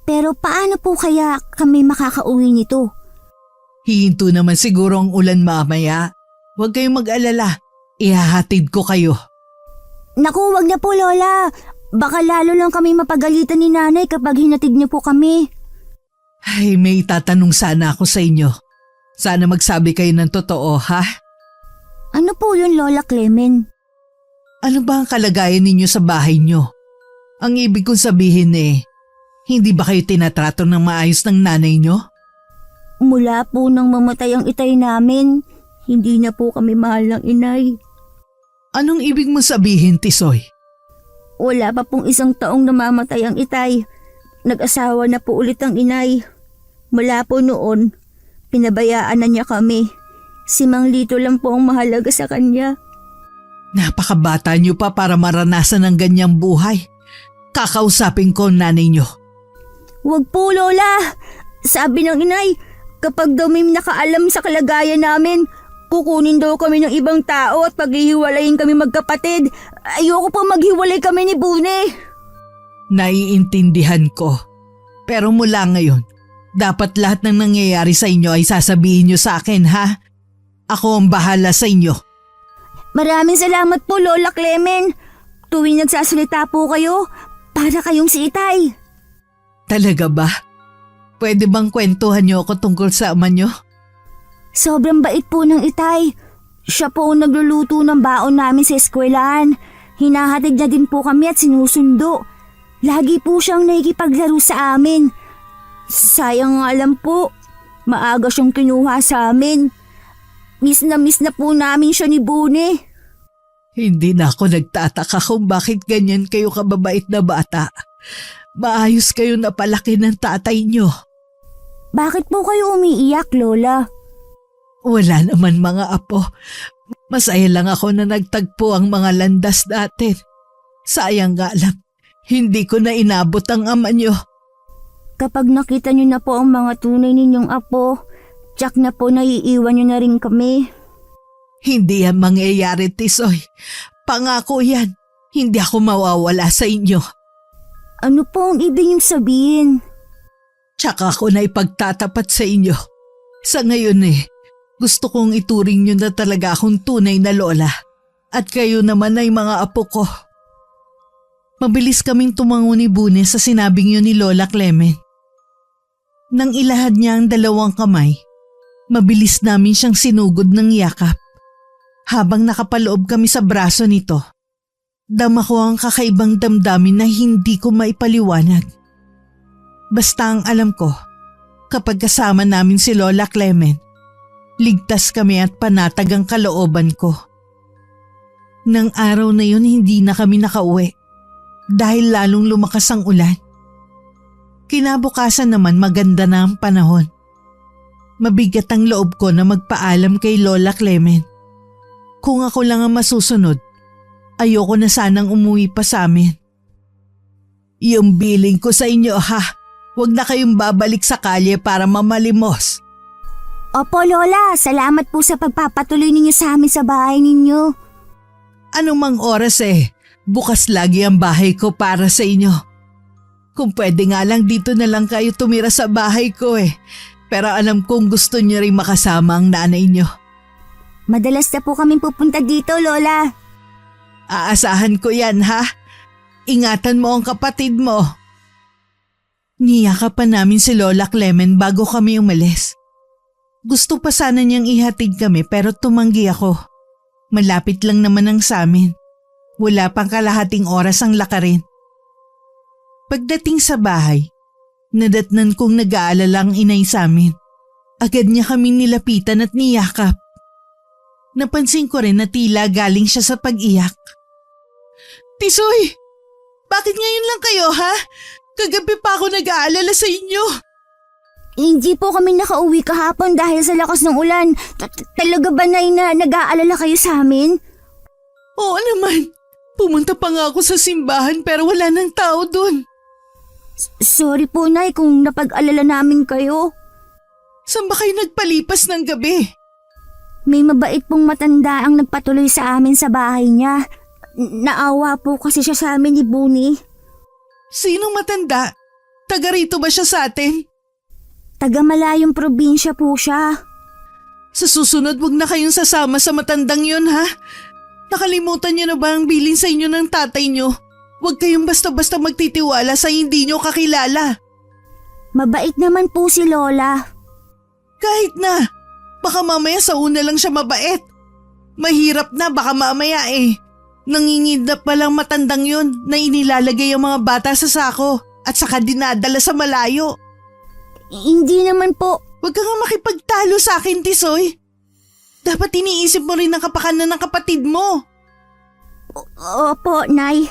pero paano po kaya kami makakauwi nito? Hihinto naman siguro ang ulan mamaya. Huwag kayong mag-alala, ihahatid ko kayo. Naku, wag na po Lola. Baka lalo lang kami mapagalitan ni Nanay kapag hinatid niyo po kami. Ay, may itatanong sana ako sa inyo. Sana magsabi kayo ng totoo, ha? Ano po yun, Lola Clement? Ano ba ang kalagayan ninyo sa bahay nyo? Ang ibig kong sabihin hindi ba kayo tinatrato ng maayos ng nanay nyo? Mula po nang mamatay ang itay namin, hindi na po kami mahal ng inay. Anong ibig mong sabihin, Tisoy? Wala pa pong 1 taong namamatay ang itay. Nag-asawa na po ulit ang inay. Mula po noon, pinabayaan na niya kami. Si Mang Lito lang po ang mahalaga sa kanya. Napakabata niyo pa para maranasan ang ganyang buhay. Kakausapin ko ang nanay niyo. Huwag po Lola! Sabi ng inay, kapag daw may nakaalam sa kalagayan namin, kukunin daw kami ng ibang tao at paghihiwalayin kami magkapatid. Ayoko pa maghiwalay kami ni Bune. Naiintindihan ko. Pero mula ngayon, Dapat lahat ng nangyayari sa inyo ay sasabihin nyo sa akin, ha? Ako ang bahala sa inyo. Maraming salamat po, Lola Clemen. Tuwing nagsasalita po kayo, para kayong si Itay. Talaga ba? Pwede bang kwentuhan nyo ako tungkol sa ama nyo? Sobrang bait po ng Itay. Siya po ang nagluluto ng baon namin sa eskwelahan. Hinahatid niya din po kami at sinusundo. Lagi po siyang nakikipaglaro sa amin. Sayang nga alam po, maaga siyang kinuha sa amin. Miss na po namin siya ni Bune. Hindi na ako nagtataka kung bakit ganyan kayo kababait na bata. Maayos kayo na palaki ng tatay nyo. Bakit po kayo umiiyak, Lola? Wala naman mga apo. Masaya lang ako na nagtagpo ang mga landas natin. Sayang nga lang, hindi ko na inabot ang ama nyo. Kapag nakita niyo na po ang mga tunay ninyong apo, tsak na po naiiwan niyo na rin kami. Hindi yan mangyayari, Tisoy. Pangako yan. Hindi ako mawawala sa inyo. Ano po ang ibig niyong sabihin? Tsaka ako na ipagtatapat sa inyo. Sa ngayon gusto kong ituring nyo na talaga akong tunay na lola. At kayo naman ay mga apo ko. Mabilis kaming tumango ni Bune sa sinabing yun ni Lola Clemen. Nang ilahad niya ang dalawang kamay, mabilis namin siyang sinugod ng yakap. Habang nakapaloob kami sa braso nito, dama ko ang kakaibang damdamin na hindi ko maipaliwanag. Basta ang alam ko, kapag kasama namin si Lola Clemen, ligtas kami at panatag ang kalooban ko. Nang araw na yun hindi na kami nakauwi dahil lalong lumakas ang ulan. Kinabukasan naman maganda na ang panahon. Mabigat ang loob ko na magpaalam kay Lola Clemen. Kung ako lang ang masusunod, ayoko na sanang umuwi pa sa amin. Yung billing ko sa inyo ha, huwag na kayong babalik sa kalye para mamalimos. Opo, Lola. Salamat po sa pagpapatuloy ninyo sa amin sa bahay ninyo. Anong mang oras bukas lagi ang bahay ko para sa inyo. Kung pwede nga lang dito na lang kayo tumira sa bahay ko Pero alam kong gusto niyo rin makasama ang nanay niyo. Madalas na po kaming pupunta dito, Lola. Aasahan ko yan ha. Ingatan mo ang kapatid mo. Niyaka pa namin si Lola Clemen bago kami umalis. Gusto pa sana niyang ihatid kami pero tumanggi ako. Malapit lang naman ang sa amin. Wala pang kalahating oras ang lakarin. Pagdating sa bahay, nadatnan kong nag-aalala ang inay sa amin. Agad niya kaming nilapitan at niyakap. Napansin ko rin na tila galing siya sa pag-iyak. Tisoy! Bakit ngayon lang kayo ha? Kagabi pa ako nag-aalala sa inyo. Hindi po kami nakauwi kahapon dahil sa lakas ng ulan. Talaga ba, Nay, na nag-aalala kayo sa amin? Oo naman. Pumunta pa nga ako sa simbahan pero wala nang tao dun. Sorry po, Nay, kung napag-alala namin kayo. Saan ba kayo nagpalipas ng gabi? May mabait pong matanda ang nagpatuloy sa amin sa bahay niya. Naawa po kasi siya sa amin ni Buni. Sinong matanda? Taga rito ba siya sa atin? Taga malayong probinsya po siya. Sa susunod, wag na kayong sasama sa matandang yun ha. Nakalimutan niyo na ba ang bilin sa inyo ng tatay niyo? Huwag kayong basta-basta magtitiwala sa hindi niyo kakilala. Mabait naman po si Lola. Kahit na, baka mamaya sa una lang siya mabait. Mahirap na baka mamaya Nangingidnap pa lang matandang yun na inilalagay ang mga bata sa sako at saka dinadala sa malayo. Hindi naman po. Huwag ka nga makipagtalo sa akin, Tisoy. Dapat iniisip mo rin ang kapakanan ng kapatid mo. Opo, Nay.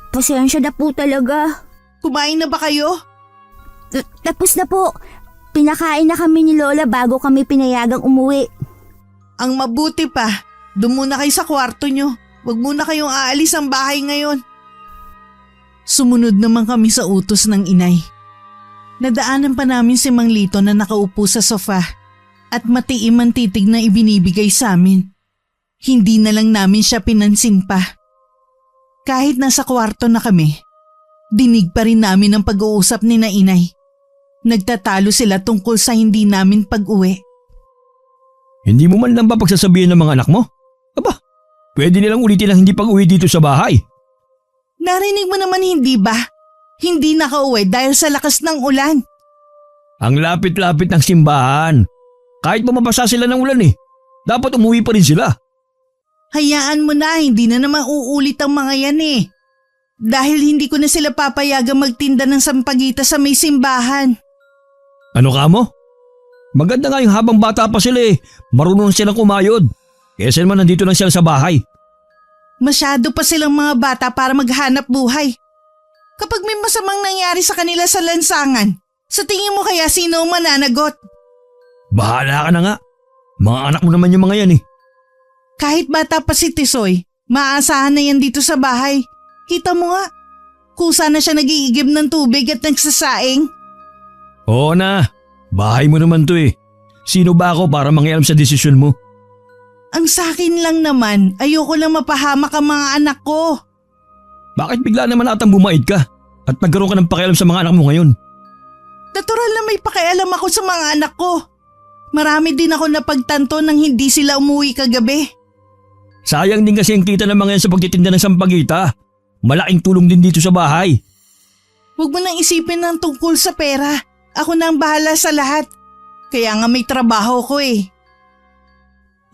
Pasensya na po talaga. Kumain na ba kayo? Tapos na po. Pinakain na kami ni Lola bago kami pinayagang umuwi. Ang mabuti pa, doon muna kayo sa kwarto nyo. Huwag muna kayong aalis ang bahay ngayon. Sumunod naman kami sa utos ng inay. Nadaanan pa namin si Mang Lito na nakaupo sa sofa at matiim ang titig na ibinibigay sa amin. Hindi na lang namin siya pinansin pa. Kahit nasa kwarto na kami, dinig pa rin namin ang pag-uusap ni na inay. Nagtatalo sila tungkol sa hindi namin pag-uwi. Hindi mo man lang ba pagsasabihin ng mga anak mo? Aba, pwede nilang ulitin ang hindi pag-uwi dito sa bahay. Narinig mo naman hindi ba? Hindi nakauwi dahil sa lakas ng ulan. Ang lapit-lapit ng simbahan. Kahit mababasa sila ng ulan dapat umuwi pa rin sila. Hayaan mo na, hindi na naman uulit ang mga yan Dahil hindi ko na sila papayagang magtinda ng sampagita sa may simbahan. Ano ka mo? Maganda nga yung habang bata pa sila marunong silang kumayod. Kesa naman nandito lang sila sa bahay. Masyado pa silang mga bata para maghanap buhay. Kapag may masamang nangyari sa kanila sa lansangan, sa tingin mo kaya sino ang mananagot? Bahala ka na nga. Mga anak mo naman yung mga yan Kahit bata pa si Tisoy, maaasahan na yan dito sa bahay. Kita mo nga, kusa na siya nag-iigib ng tubig at nagsasaing. Oo na, bahay mo naman to Sino ba ako para mangialam sa desisyon mo? Ang sakin lang naman, ayoko lang mapahamak ang mga anak ko. Bakit bigla naman atang bumait ka at nagkaroon ka ng pakialam sa mga anak mo ngayon? Natural na may pakialam ako sa mga anak ko. Marami din ako napagtanto nang hindi sila umuwi kagabi. Sayang din kasi ang kita ng mga yan sa pagtitinda ng sampagita. Malaking tulong din dito sa bahay. Huwag mo nang isipin ng tungkol sa pera. Ako na ang bahala sa lahat. Kaya nga may trabaho ko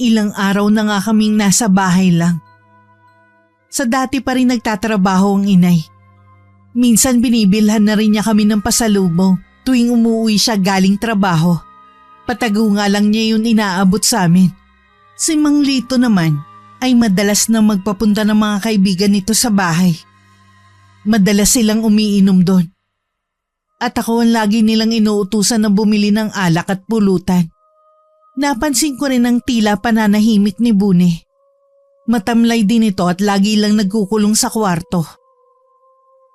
Ilang araw na nga kaming nasa bahay lang. Sa dati pa rin nagtatrabaho ang inay. Minsan binibilhan na rin niya kami ng pasalubong tuwing umuwi siya galing trabaho. Patago nga lang niya yun inaabot sa amin. Si Mang Lito naman ay madalas na magpapunta ng mga kaibigan nito sa bahay. Madalas silang umiinom doon. At ako ang lagi nilang inuutusan na bumili ng alak at pulutan. Napansin ko rin ang tila pananahimik ni Bune. Matamlay din ito at lagi lang nagkukulong sa kwarto.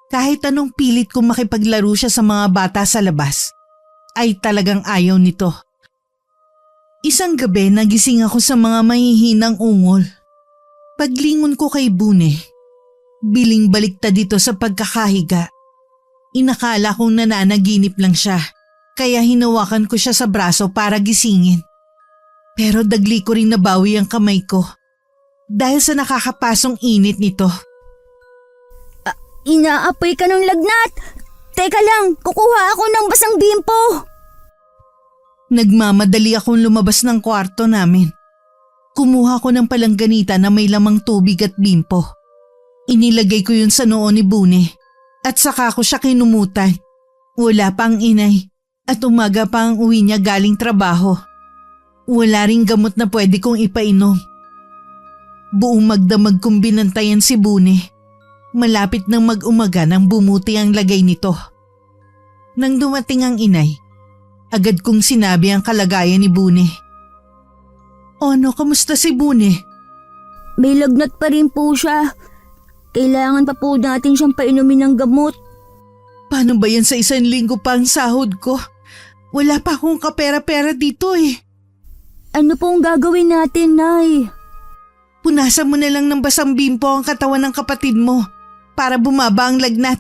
Kahit anong pilit kong makipaglaro siya sa mga bata sa labas, ay talagang ayaw nito. Isang gabi nagising ako sa mga mahihinang ungol. Paglingon ko kay Bune, biling baliktad dito sa pagkakahiga. Inakala kong nananaginip lang siya, kaya hinawakan ko siya sa braso para gisingin. Pero dagli ko rin nabawi ang kamay ko dahil sa nakakapasong init nito. Inaapoy ka ng lagnat! Teka lang, kukuha ako ng basang bimpo! Nagmamadali akong lumabas ng kwarto namin. Kumuha ko ng palangganita na may lamang tubig at bimpo. Inilagay ko yun sa noo ni Bune at saka ko siya kinumutan. Wala pa ang inay at umaga pa ang uwi niya galing trabaho. Wala ring gamot na pwede kong ipainom. Buong magdamag kong binantayan si Bune. Malapit nang mag-umaga nang bumuti ang lagay nito. Nang dumating ang inay, agad kong sinabi ang kalagayan ni Bune. Ano, kamusta si Bune? May lagnat pa rin po siya. Kailangan pa po natin siyang painumin ng gamot. Paano ba yan sa 1 linggo pa ang sahod ko? Wala pa akong kapera-pera dito Ano pong gagawin natin, Nay? Punasan mo na lang ng basang bimpo ang katawan ng kapatid mo para bumaba ang lagnat.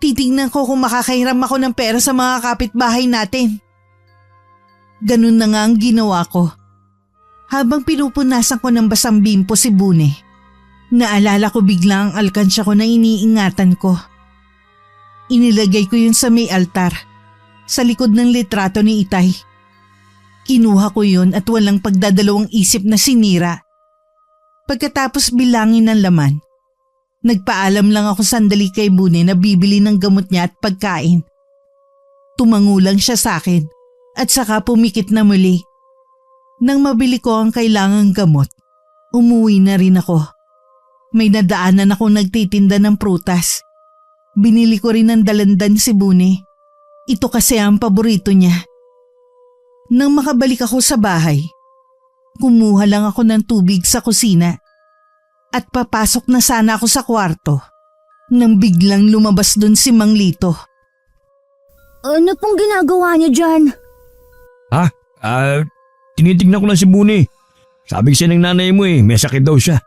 Titingnan ko kung makakahiram ako ng pera sa mga kapitbahay natin. Ganun na nga ang ginawa ko. Habang pinupunasan ko ng basang bimpo si Bune, naalala ko bigla ang alkansya ko na iniingatan ko. Inilagay ko yun sa may altar, sa likod ng litrato ni Itay. Kinuha ko yun at walang pagdadalawang isip na sinira. Pagkatapos bilangin ng laman, nagpaalam lang ako sandali kay Bune na bibili ng gamot niya at pagkain. Tumango lang siya sa akin at saka pumikit na muli. Nang mabili ko ang kailangang gamot, umuwi na rin ako. May nadaanan akong nagtitinda ng prutas. Binili ko rin ng dalandan si Bune. Ito kasi ang paborito niya. Nang makabalik ako sa bahay, kumuha lang ako ng tubig sa kusina at papasok na sana ako sa kwarto nang biglang lumabas dun si Mang Lito. Ano pong ginagawa niyo dyan? Tinitignan ko lang si Bune. Sabi kasi ng nanay mo may sakit daw siya.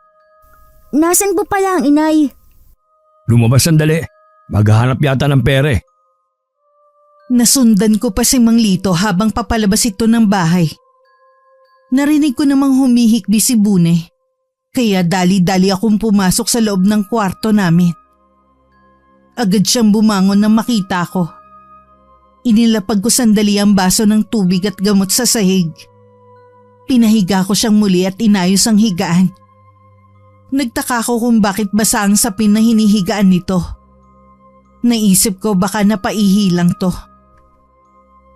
Nasaan po pala ang inay? Lumabas sandali. Maghahanap yata ng pere. Nasundan ko pa si Mang Lito habang papalabas ito ng bahay. Narinig ko namang humihikbi si Bune, kaya dali-dali akong pumasok sa loob ng kwarto namin. Agad siyang bumangon nang makita ko. Inilapag ko sandali ang baso ng tubig at gamot sa sahig. Pinahiga ko siyang muli at inayos ang higaan. Nagtaka ko kung bakit basa ang sapin na hinihigaan nito. Naisip ko baka napaihi lang to.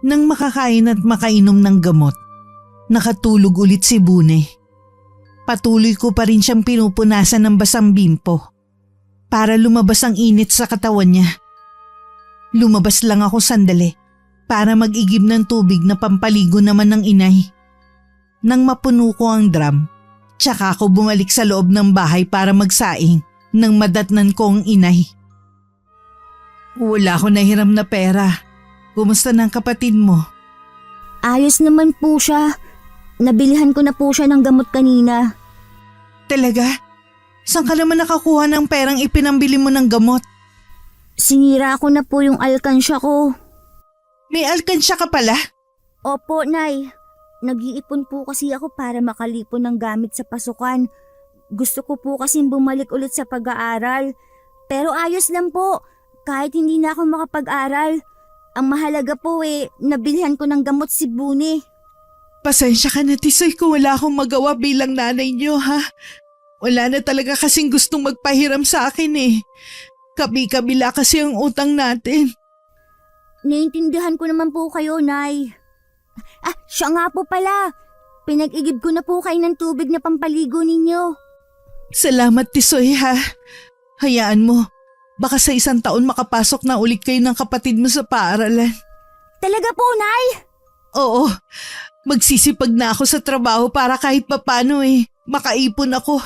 Nang makakain at makainom ng gamot, nakatulog ulit si Bune. Patuloy ko pa rin siyang pinupunasan ng basang bimpo para lumabas ang init sa katawan niya. Lumabas lang ako sandali para mag-igib ng tubig na pampaligo naman ng inay. Nang mapuno ko ang drum, tsaka ako bumalik sa loob ng bahay para magsaing nang madatnan ko ang inay. Wala ako nahiram na pera. Kumusta ng kapatid mo? Ayos naman po siya. Nabilihan ko na po siya ng gamot kanina. Talaga? Saan ka naman nakakuha ng perang ipinambili mo ng gamot? Sinira ko na po yung alkansya ko. May alkansya ka pala? Opo, Nay. Nag-iipon po kasi ako para makalipon ng gamit sa pasukan. Gusto ko po kasing bumalik ulit sa pag-aaral. Pero ayos lang po, kahit hindi na ako makapag-aral. Ang mahalaga po nabilhan ko ng gamot si Bune. Pasensya ka na, Tisoy, kung wala akong magawa bilang nanay niyo, ha? Wala na talaga kasing gustong magpahiram sa akin Kabi-kabila kasi ang utang natin. Naiintindihan ko naman po kayo, Nay. Siya nga po pala. Pinag-igib ko na po kayo ng tubig na pampaligo ninyo. Salamat, Tisoy, ha? Hayaan mo. Baka sa 1 taon makapasok na ulit kayo ng kapatid mo sa paaralan. Talaga po, Nay? Oo. Magsisipag na ako sa trabaho para kahit papano makaipon ako.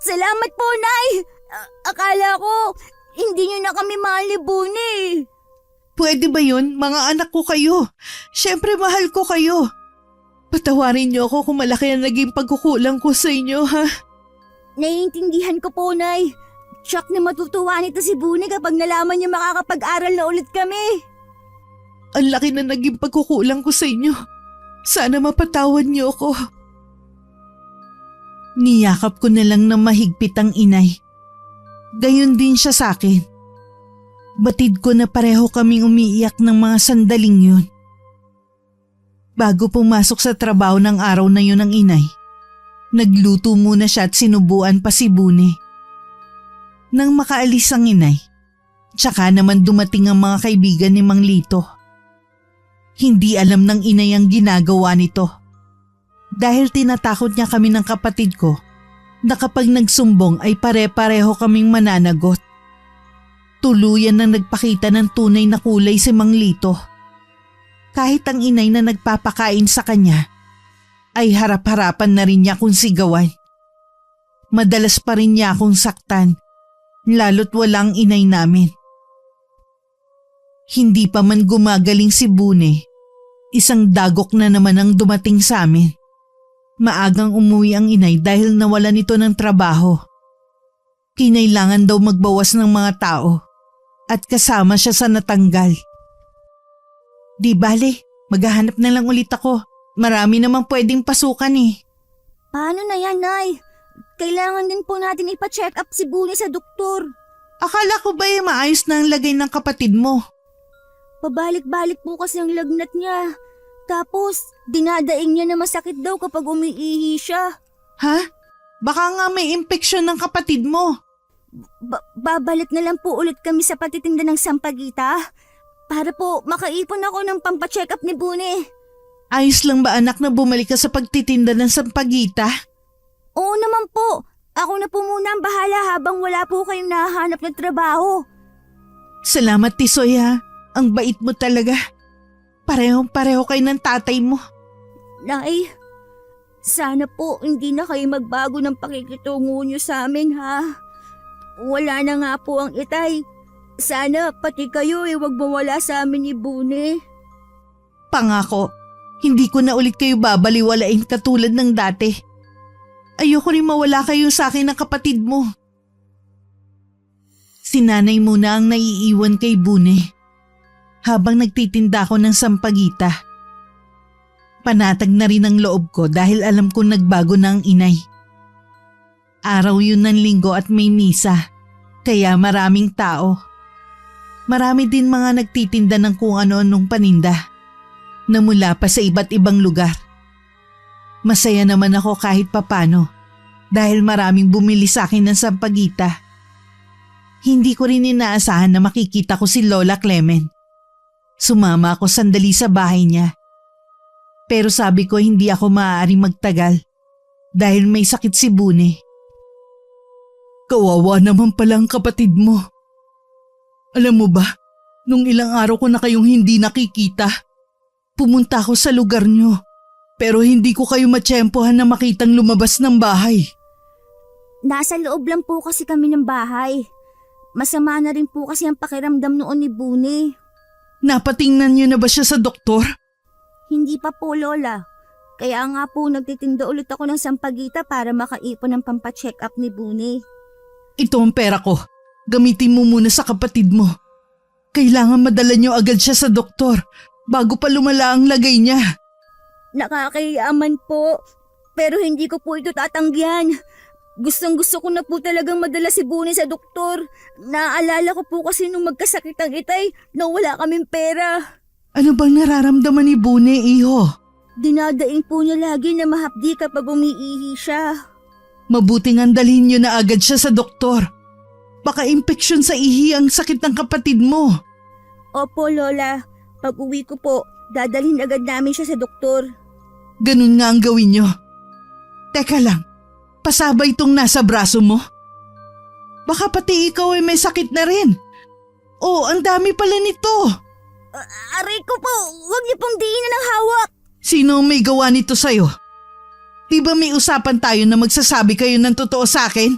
Salamat po, Nay. Akala ko, hindi niyo na kami mahal ni Bune. Pwede ba yun? Mga anak ko kayo. Siyempre mahal ko kayo. Patawarin niyo ako kung malaki ang naging pagkukulang ko sa inyo, ha? Naiintindihan ko po, Nay. Shock na matutuwa nito si Bune kapag nalaman niya makakapag-aral na ulit kami. Ang laki na naging pagkukulang ko sa inyo. Sana mapatawad niyo ako. Niyakap ko na lang na mahigpit ang inay. Gayon din siya sa akin. Batid ko na pareho kaming umiiyak ng mga sandaling yun. Bago pumasok sa trabaho ng araw na yun ng inay, nagluto muna siya at sinubuan pa si Bune. Nang makaalis ang inay, tsaka naman dumating ang mga kaibigan ni Mang Lito. Hindi alam ng inay ang ginagawa nito. Dahil tinatakot niya kami ng kapatid ko na kapag nagsumbong ay pare-pareho kaming mananagot. Tuluyan na nagpakita ng tunay na kulay si Mang Lito. Kahit ang inay na nagpapakain sa kanya, ay harap-harapan na rin niya kung sigawan. Madalas pa rin niya akong saktan, lalo't walang inay namin. Hindi pa man gumagaling si Bune, isang dagok na naman ang dumating sa amin. Maagang umuwi ang inay dahil nawala nito ng trabaho. Kinailangan daw magbawas ng mga tao at kasama siya sa natanggal. Di bale, maghahanap na lang ulit ako. Marami namang pwedeng pasukan Paano na yan, Nay? Kailangan din po natin ipa-check up si Bune sa doktor. Akala ko ba maayos na ang lagay ng kapatid mo? Pabalik-balik po kasi ang lagnat niya. Tapos, dinadaing niya na masakit daw kapag umiihi siya. Ha? Baka nga may impeksyon ng kapatid mo. Babalik na lang po ulit kami sa patitinda ng Sampaguita para po makaipon ako ng pampacheck up ni Bune. Ayos lang ba anak na bumalik ka sa pagtitinda ng Sampaguita? Oo naman po. Ako na po muna ang bahala habang wala po kayong nahahanap ng trabaho. Salamat, Tisoy, ha. Ang bait mo talaga. Parehong-pareho kayo ng tatay mo. Nay, sana po hindi na kayo magbago ng pakikitungo niyo sa amin, ha? Wala na nga po ang itay. Sana pati kayo wag mawala sa amin ni Bune. Pangako, hindi ko na ulit kayo babaliwalain katulad ng dati. Ayoko rin mawala kayo sa akin ng kapatid mo. Si nanay muna ang naiiwan kay Bune. habang nagtitinda ako ng sampagita. Panatag na rin ang loob ko dahil alam kong nagbago na ang inay. Araw yun ng linggo at may misa, kaya maraming tao. Marami din mga nagtitinda ng kung ano-anong paninda na mula pa sa iba't ibang lugar. Masaya naman ako kahit papano dahil maraming bumili sa akin ng sampagita. Hindi ko rin inaasahan na makikita ko si Lola Clement. Sumama ako sandali sa bahay niya. Pero sabi ko hindi ako maaaring magtagal dahil may sakit si Bune. Kawawa naman pala ang kapatid mo. Alam mo ba, nung ilang araw ko na kayong hindi nakikita, pumunta ako sa lugar niyo. Pero hindi ko kayo matsyempohan na makitang lumabas ng bahay. Nasa loob lang po kasi kami ng bahay. Masama na rin po kasi ang pakiramdam noon ni Bune. Napatingnan niyo na ba siya sa doktor? Hindi pa po, Lola. Kaya nga po nagtitinda ulit ako ng sampagita para makaipon ng pampacheck up ni Bune. Ito ang pera ko. Gamitin mo muna sa kapatid mo. Kailangan madala niyo agad siya sa doktor bago pa lumala ang lagay niya. Nakakayaman po, pero hindi ko po ito tatanggihan. Gustong-gusto ko na po talagang madala si Bune sa doktor. Naaalala ko po kasi nung magkasakit ang itay na wala kaming pera. Ano bang nararamdaman ni Bune, iho? Dinadaing po niya lagi na mahapdi kapag umiihi siya. Mabuting andalhin niyo na agad siya sa doktor. Baka impeksyon sa ihi ang sakit ng kapatid mo. Opo, Lola. Pag uwi ko po, dadalhin agad namin siya sa doktor. Ganun nga ang gawin niyo. Teka lang, pasabay itong nasa braso mo? Baka pati ikaw ay may sakit na rin. Oh, ang dami pala nito. Aray ko po, huwag niyo pong diinan ng hawak. Sino ang may gawa nito sa'yo? Di ba may usapan tayo na magsasabi kayo ng totoo sa akin?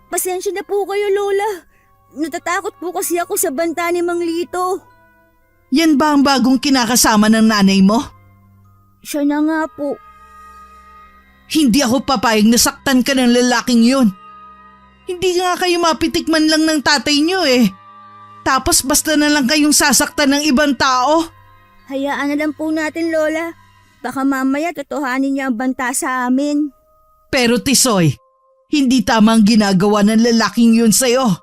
Pasensya na po kayo, Lola. Natatakot po kasi ako sa banta ni Mang Lito. Yan ba ang bagong kinakasama ng nanay mo? Siya na nga po. Hindi ako papayag na saktan ka ng lalaking yun. Hindi nga kayo mapitikman lang ng tatay niyo eh. Tapos basta na lang kayong sasaktan ng ibang tao. Hayaan na lang po natin, Lola. Baka mamaya totohanin niya ang banta sa amin. Pero Tisoy, hindi tama ang ginagawa ng lalaking yun sa'yo.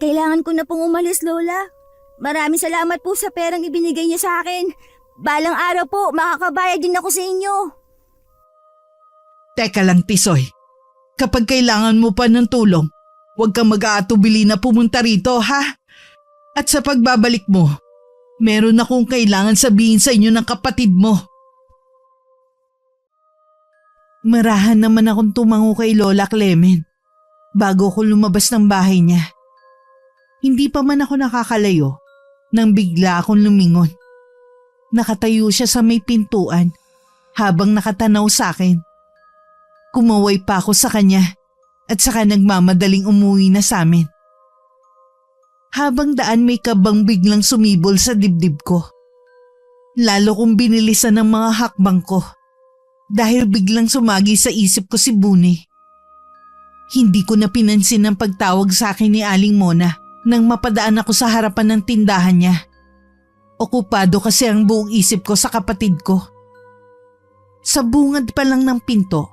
Kailangan ko na pong umalis, Lola. Maraming salamat po sa perang ibinigay niyo sa akin. Balang araw po, makakabayad din ako sa inyo. Teka lang, Tisoy. Kapag kailangan mo pa ng tulong, huwag kang mag-aatubili na pumunta rito, ha? At sa pagbabalik mo, meron akong kailangan sabihin sa inyo ng kapatid mo. Marahan naman akong tumango kay Lola Clement bago ko lumabas ng bahay niya. Hindi pa man ako nakakalayo nang bigla akong lumingon. Nakatayo siya sa may pintuan habang nakatanaw sa akin. Kumaway pa ako sa kanya at saka nagmamadaling umuwi na sa amin. Habang daan may kabang biglang sumibol sa dibdib ko. Lalo kong binilisan ng mga hakbang ko dahil biglang sumagi sa isip ko si Bune. Hindi ko na pinansin ang pagtawag sa akin ni Aling Mona nang mapadaan ako sa harapan ng tindahan niya. Okupado kasi ang buong isip ko sa kapatid ko. Sa bungad pa lang ng pinto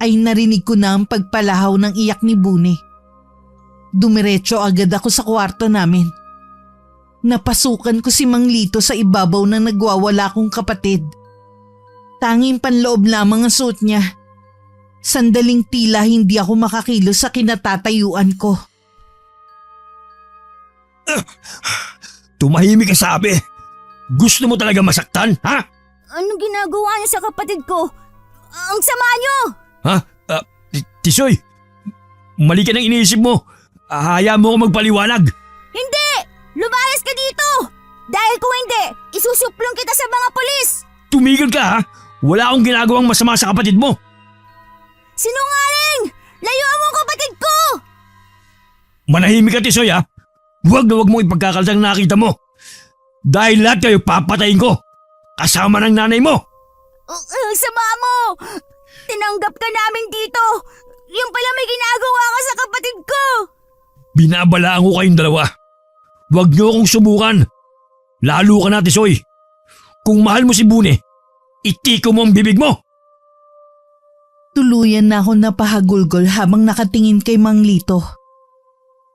ay narinig ko na ang pagpalahaw ng iyak ni Bune. Dumiretso agad ako sa kwarto namin. Napasukan ko si Mang Lito sa ibabaw ng nagwawala kong kapatid. Tanging panloob lamang ang suot niya. Sandaling tila hindi ako makakilos sa kinatatayuan ko. Tumahimik ka, sabi. Gusto mo talaga masaktan, ha? Anong ginagawa niyo sa kapatid ko? Ang sama niyo! Ha? Tisoy, mali ka ng iniisip mo. Hayaan mo ako magpaliwanag. Hindi! Lumayas ka dito! Dahil kung hindi, isusuplong kita sa mga polis! Tumigil ka, ha? Wala akong ginagawang masama sa kapatid mo. Sinungaling! Layuan mo ang kapatid ko! Manahimik ka, Tisoy, ha? Huwag na huwag mong ipagkakaltang nakita mo. Dahil lahat kayo papatayin ko. Kasama ng nanay mo. Sama mo! Tinanggap ka namin dito! Yung pala may ginagawa ka sa kapatid ko! Binabalaan ko kayong dalawa. Huwag niyo akong subukan. Lalo ka na, Tisoy. Kung mahal mo si Bune, itiko mo ang bibig mo. Tuluyan na ako napahagulgol habang nakatingin kay Mang Lito.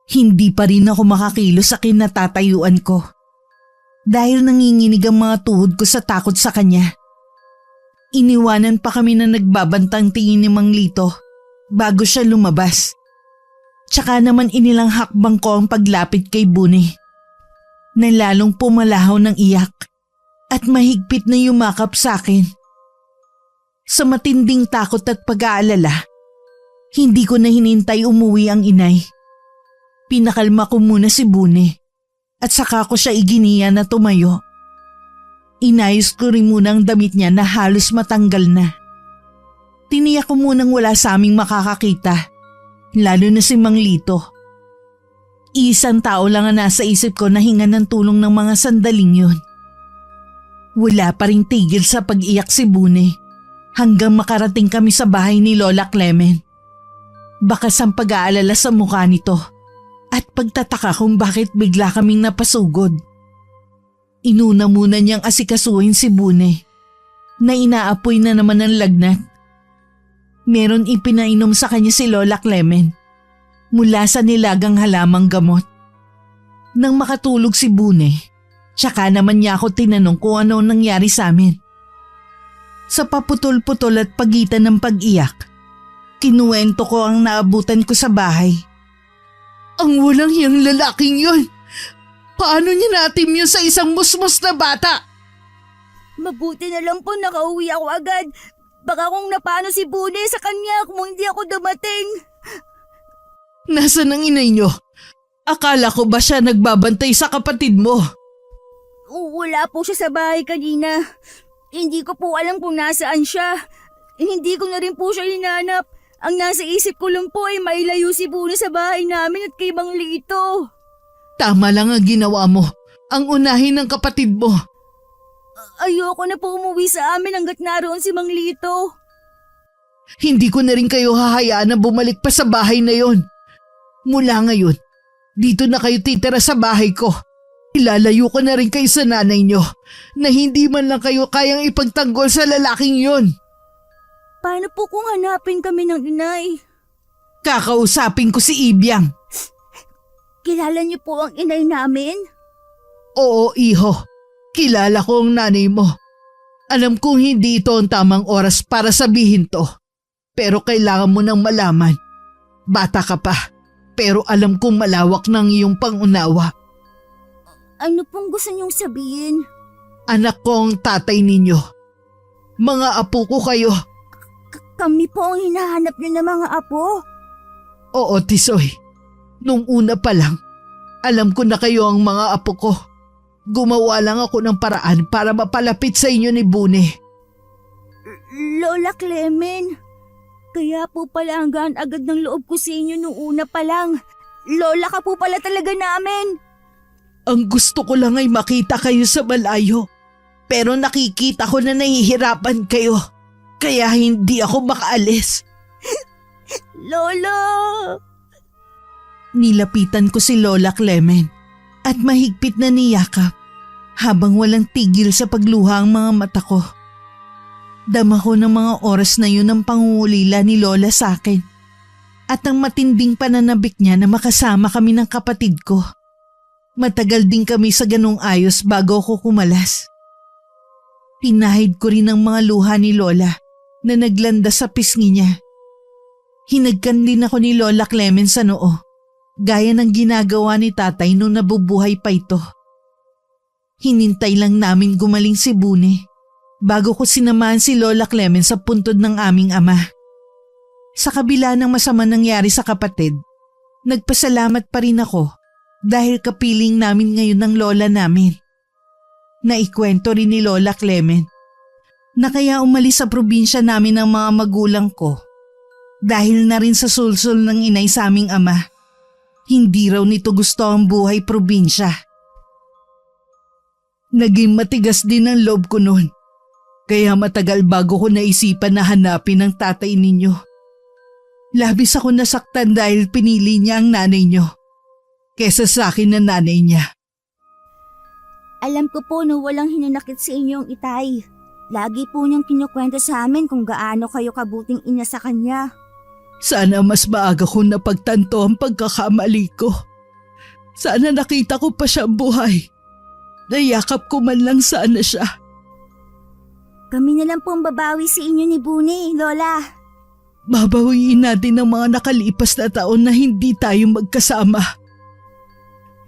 Hindi pa rin ako makakilos sa kinatatayuan ko. Dahil nanginginig ang mga tuhod ko sa takot sa kanya. Iniwanan pa kami na nagbabantang tingin ni Mang Lito bago siya lumabas. Tsaka naman inilang hakbang ko ang paglapit kay Bune. Na lalong pumalahaw ng iyak at mahigpit na yumakap sa akin. Sa matinding takot at pag-aalala, hindi ko na hinintay umuwi ang inay. Pinakalma ko muna si Bune at saka ko siya iginiya na tumayo. Inayos ko rin muna ang damit niya na halos matanggal na. Tiniyak ko munang wala sa aming makakakita, lalo na si Mang Lito. Isang tao lang ang nasa isip ko na hingan ng tulong ng mga sandaling yun. Wala pa ring tigil sa pag-iyak si Bune hanggang makarating kami sa bahay ni Lola Clemen. Bakas ang pag-aalala sa mukha nito at pagtataka kung bakit bigla kaming napasugod. Inuna muna niyang asikasuhin si Bune na inaapoy na naman ng lagnat. Meron ipinainom sa kanya si Lola Clemen mula sa nilagang halamang gamot. Nang makatulog si Bune, tsaka naman niya ako tinanong kung ano nangyari sa amin. Sa paputol-putol at pagitan ng pag-iyak, kinuwento ko ang naabutan ko sa bahay. Ang walang hiyang lalaking yun! Paano niya natim yun sa isang musmos na bata? Mabuti na lang po nakauwi ako agad. Baka kung napano si Bune sa kanya kung hindi ako dumating. Nasaan ang inay niyo? Akala ko ba siya nagbabantay sa kapatid mo? Wala po siya sa bahay kanina. Hindi ko po alam kung nasaan siya. Hindi ko na rin po siya hinanap. Ang nasa isip ko lang po ay mailayo si Bune sa bahay namin at kay Mang Lito. Tama lang ang ginawa mo. Ang unahin ng kapatid mo. Ayoko na po umuwi sa amin hanggat naroon si Mang Lito. Hindi ko na rin kayo hahayaan na bumalik pa sa bahay na yon. Mula ngayon, dito na kayo titira sa bahay ko. Ilalayo ko na rin kayo sa nanay nyo na hindi man lang kayo kayang ipagtanggol sa lalaking yon. Paano po kung hanapin kami ng inay? Kakausapin ko si Ibyang. Kilala niyo po ang inay namin? Oo, iho. Kilala ko ang nanay mo. Alam kong hindi ito ang tamang oras para sabihin to. Pero kailangan mo nang malaman. Bata ka pa, pero alam kong malawak ng iyong pangunawa. Ano pong gusto niyong sabihin? Anak ko ang tatay ninyo. Mga apo ko kayo. Kami po ang hinahanap niyo ng mga apo. Oo, Tisoy. Nung una pa lang, alam ko na kayo ang mga apo ko. Gumawa lang ako ng paraan para mapalapit sa inyo ni Bune. Lola Clemen, kaya po pala hanggang agad ng loob ko sa inyo nung una pa lang. Lola ka po pala talaga namin. Ang gusto ko lang ay makita kayo sa malayo. Pero nakikita ko na nahihirapan kayo. Kaya hindi ako makaalis. Lola! Nilapitan ko si Lola Clemen at mahigpit na niyakap habang walang tigil sa pagluha ang mga mata ko. Dama ko ng mga oras na yun ang pangungulila ni Lola sa akin at ang matinding pananabik niya na makasama kami ng kapatid ko. Matagal din kami sa ganong ayos bago ako kumalas. Pinahid ko rin ang mga luha ni Lola na naglanda sa pisngi niya. Hinagkan din ako ni Lola Clemen sa noo, gaya ng ginagawa ni tatay nung nabubuhay pa ito. Hinintay lang namin gumaling si Bune bago ko sinamahan si Lola Clemen sa puntod ng aming ama. Sa kabila ng masama nangyari sa kapatid, nagpasalamat pa rin ako dahil kapiling namin ngayon ng lola namin. Naikwento rin ni Lola Clemen na kaya umalis sa probinsya namin ang mga magulang ko dahil na rin sa sulsul ng inay sa aming ama. Hindi raw nito gusto ang buhay probinsya. Naging matigas din ang loob ko noon. Kaya matagal bago ko naisipan na hanapin ang tatay ninyo. Labis ako nasaktan dahil pinili niya ang nanay niyo kesa sa akin na nanay niya. Alam ko po na walang hinanakit sa inyo ang itay. Lagi po niyang kinukwento sa amin kung gaano kayo kabuting ina sa kanya. Sana mas maaga ko napagtanto ang pagkakamali ko. Sana nakita ko pa siya buhay. Nayakap ko man lang sana siya. Kami na lang po ang babawi sa inyo ni Bune, Lola. Babawiin natin ang mga nakalipas na taon na hindi tayo magkasama.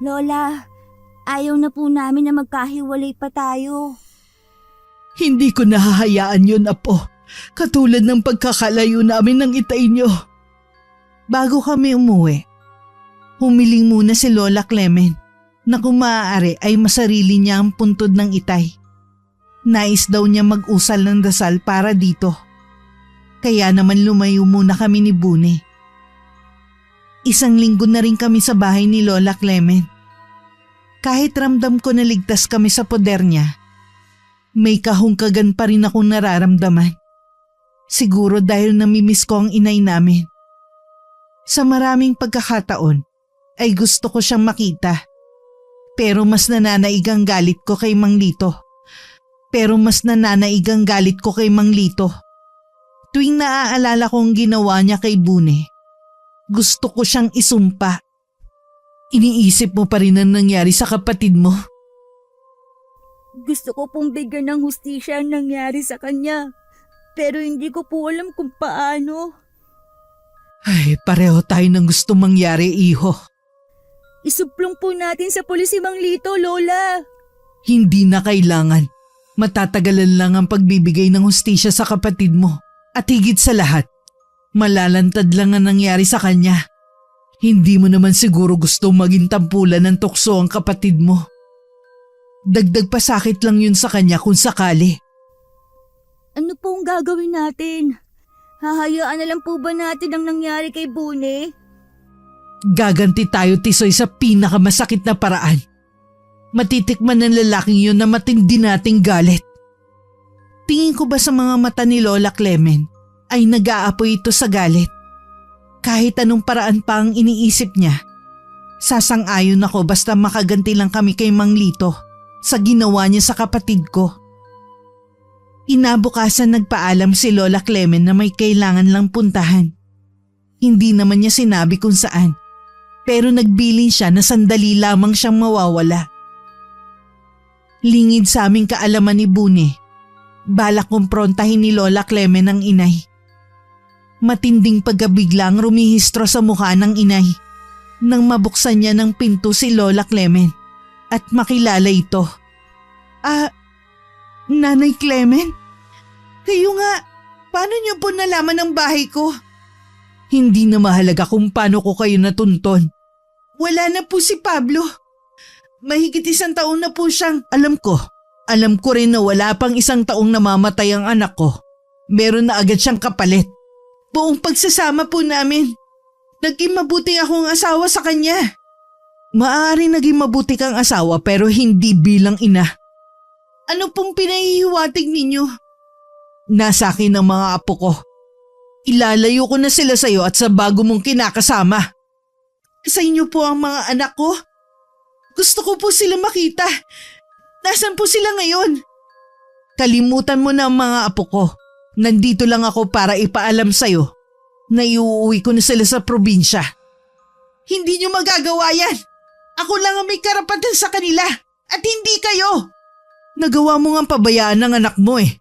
Lola, ayaw na po namin na magkahiwalay pa tayo. Hindi ko nahahayaan yun, Apo. Katulad ng pagkakalayo namin ng itay niyo. Bago kami umuwi, humiling muna si Lola Clement na kung maaari ay masarili niya ang puntod ng itay. Nais daw niya mag-usal ng dasal para dito. Kaya naman lumayo muna kami ni Bune. 1 linggo na rin kami sa bahay ni Lola Clement. Kahit ramdam ko na ligtas kami sa poder niya, may kahungkagan pa rin akong nararamdaman. Siguro dahil namimiss ko ang inay namin. Sa maraming pagkakataon ay gusto ko siyang makita. Pero mas nananaig ang galit ko kay Mang Lito. Tuwing naaalala ko ang ginawa niya kay Bune, gusto ko siyang isumpa. Iniisip mo pa rin ang nangyari sa kapatid mo? Gusto ko pong bigyan ng hustisya ang nangyari sa kanya. Pero hindi ko po alam kung paano. Ay, pareho tayo ng gusto mangyari, iho. Isuplong po natin sa pulis si Mang Lito, Lola. Hindi na kailangan. Matatagalan lang ang pagbibigay ng hustisya sa kapatid mo. At higit sa lahat, malalantad lang ang nangyari sa kanya. Hindi mo naman siguro gusto maging tampulan ng tukso ang kapatid mo. Dagdag pasakit lang yun sa kanya kung sakali. Ano pong gagawin natin? Hahayaan na lang po ba natin ang nangyari kay Bune? Gaganti tayo, Tisoy, sa pinakamasakit na paraan. Matitikman ng lalaking yun na matindi nating galit. Tingin ko ba sa mga mata ni Lola Clement ay nag-aapoy ito sa galit? Kahit anong paraan pa ang iniisip niya, sasang-ayon ako basta makaganti lang kami kay Mang Lito sa ginawa niya sa kapatid ko. Inabukasan nagpaalam si Lola Clement na may kailangan lang puntahan. Hindi naman niya sinabi kung saan, pero nagbilin siya na sandali lamang siyang mawawala. Lingid sa aming kaalaman ni Bune, balak kumprontahin ni Lola Clement ang inay. Matinding pagkabigla ang rumihistro sa mukha ng inay nang mabuksan niya ng pinto si Lola Clement at makilala ito. Nanay Clement? Kayo nga, paano niyo po nalaman ang bahay ko? Hindi na mahalaga kung paano ko kayo natunton. Wala na po si Pablo. Mahigit 1 taon na po siyang… Alam ko rin na wala pang 1 taong namamatay ang anak ko. Meron na agad siyang kapalit. Buong pagsasama po namin, naging mabuti akong asawa sa kanya. Maaari naging mabuti kang asawa pero hindi bilang ina. Ano pong pinahihiwatig ninyo? Nasa akin ang mga apo ko. Ilalayo ko na sila sa iyo at sa bago mong kinakasama. Sa inyo po ang mga anak ko. Gusto ko po sila makita. Nasaan po sila ngayon? Kalimutan mo na ang mga apo ko. Nandito lang ako para ipaalam sa'yo na iuuwi ko na sila sa probinsya. Hindi niyo magagawa yan. Ako lang ang may karapatan sa kanila at hindi kayo. Nagawa mo nga pabayaan ng anak mo eh.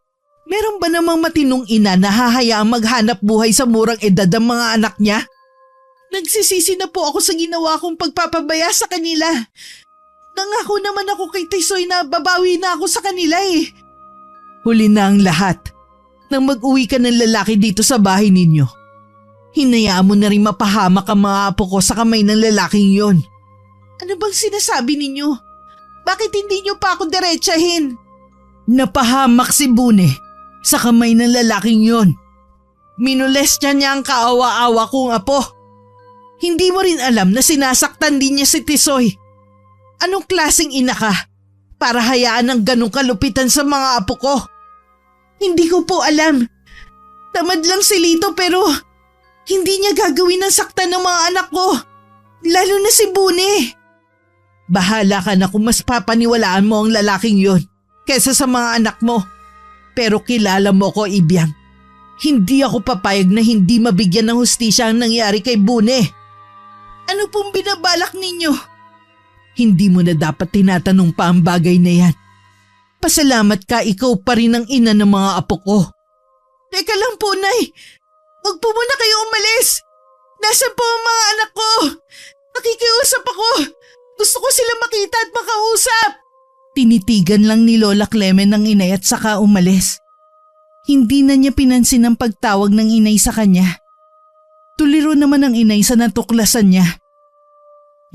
Meron ba namang matinong ina na hahayaang maghanap buhay sa murang edad ang mga anak niya? Nagsisisi na po ako sa ginawa kong pagpapabaya sa kanila. Nangako naman ako kay Tisoy na babawi na ako sa kanila eh. Huli na ang lahat. Nang mag-uwi ka ng lalaki dito sa bahay ninyo, hinayaan mo na rin mapahamak ang mga apo ko sa kamay ng lalaking yon. Ano bang sinasabi ninyo? Bakit hindi nyo pa ako diretsahin? Napahamak si Bune sa kamay ng lalaking yon. Minolestya niya ang kaawa-awa kong apo. Hindi mo rin alam na sinasaktan din niya si Tisoy. Anong klaseng ina ka para hayaan ng ganong kalupitan sa mga apo ko? Hindi ko po alam. Tamad lang si Lito pero hindi niya gagawin ang saktan ng mga anak ko. Lalo na si Bune. Bahala ka na kung mas papaniwalaan mo ang lalaking yon kesa sa mga anak mo. Pero kilala mo ko, Ibiang. Hindi ako papayag na hindi mabigyan ng hustisya ang nangyari kay Bune. Ano pong binabalak ninyo? Hindi mo na dapat tinatanong pa ang bagay na yan. Pasalamat ka, ikaw pa rin ang ina ng mga apo ko. Teka lang po, Nay. Huwag po muna kayo umalis. Nasaan po ang mga anak ko? Nakikiusap ako. Gusto ko sila makita at makausap. Tinitigan lang ni Lola Clemen ang inay at saka umalis. Hindi na niya pinansin ang pagtawag ng inay sa kanya. Tuliro naman ang inay sa natuklasan niya.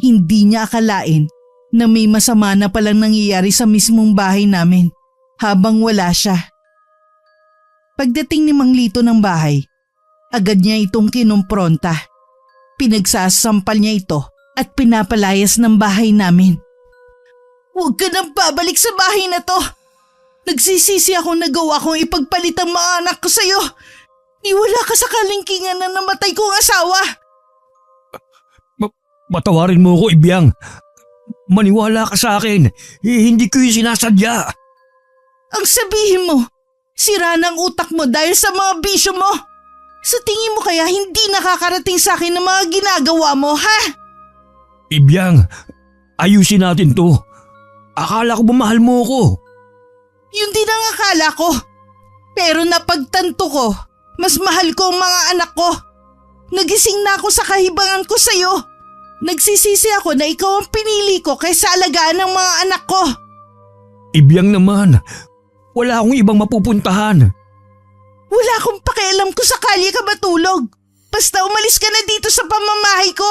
Hindi niya akalain na may masama na palang nangyayari sa mismong bahay namin habang wala siya. Pagdating ni Mang Lito ng bahay, agad niya itong kinumpronta. Pinagsasampal niya ito at pinapalayas ng bahay namin. Huwag ka nang babalik sa bahay na to. Nagsisisi ako na gawa kong ipagpalit ang mga anak ko sa'yo. Ni wala ka sa kalingkingan na namatay kong asawa. Patawarin mo ko, Ibiang. Maniwala ka sa akin. Hindi ko yung sinasadya. Ang sabihin mo, sira ng utak mo dahil sa mga bisyo mo. Sa tingin mo kaya hindi nakakarating sa akin ang mga ginagawa mo, ha? Ibiang, ayusin natin to. Akala ko ba mahal mo ko? Yun din ang akala ko. Pero napagtanto ko, mas mahal ko ang mga anak ko. Nagising na ako sa kahibangan ko sa'yo. Nagsisisi ako na ikaw ang pinili ko kaysa alagaan ng mga anak ko. Ibiang naman, wala akong ibang mapupuntahan. Wala akong pakialam kung sakali ka matulog. Basta umalis ka na dito sa pamamahay ko.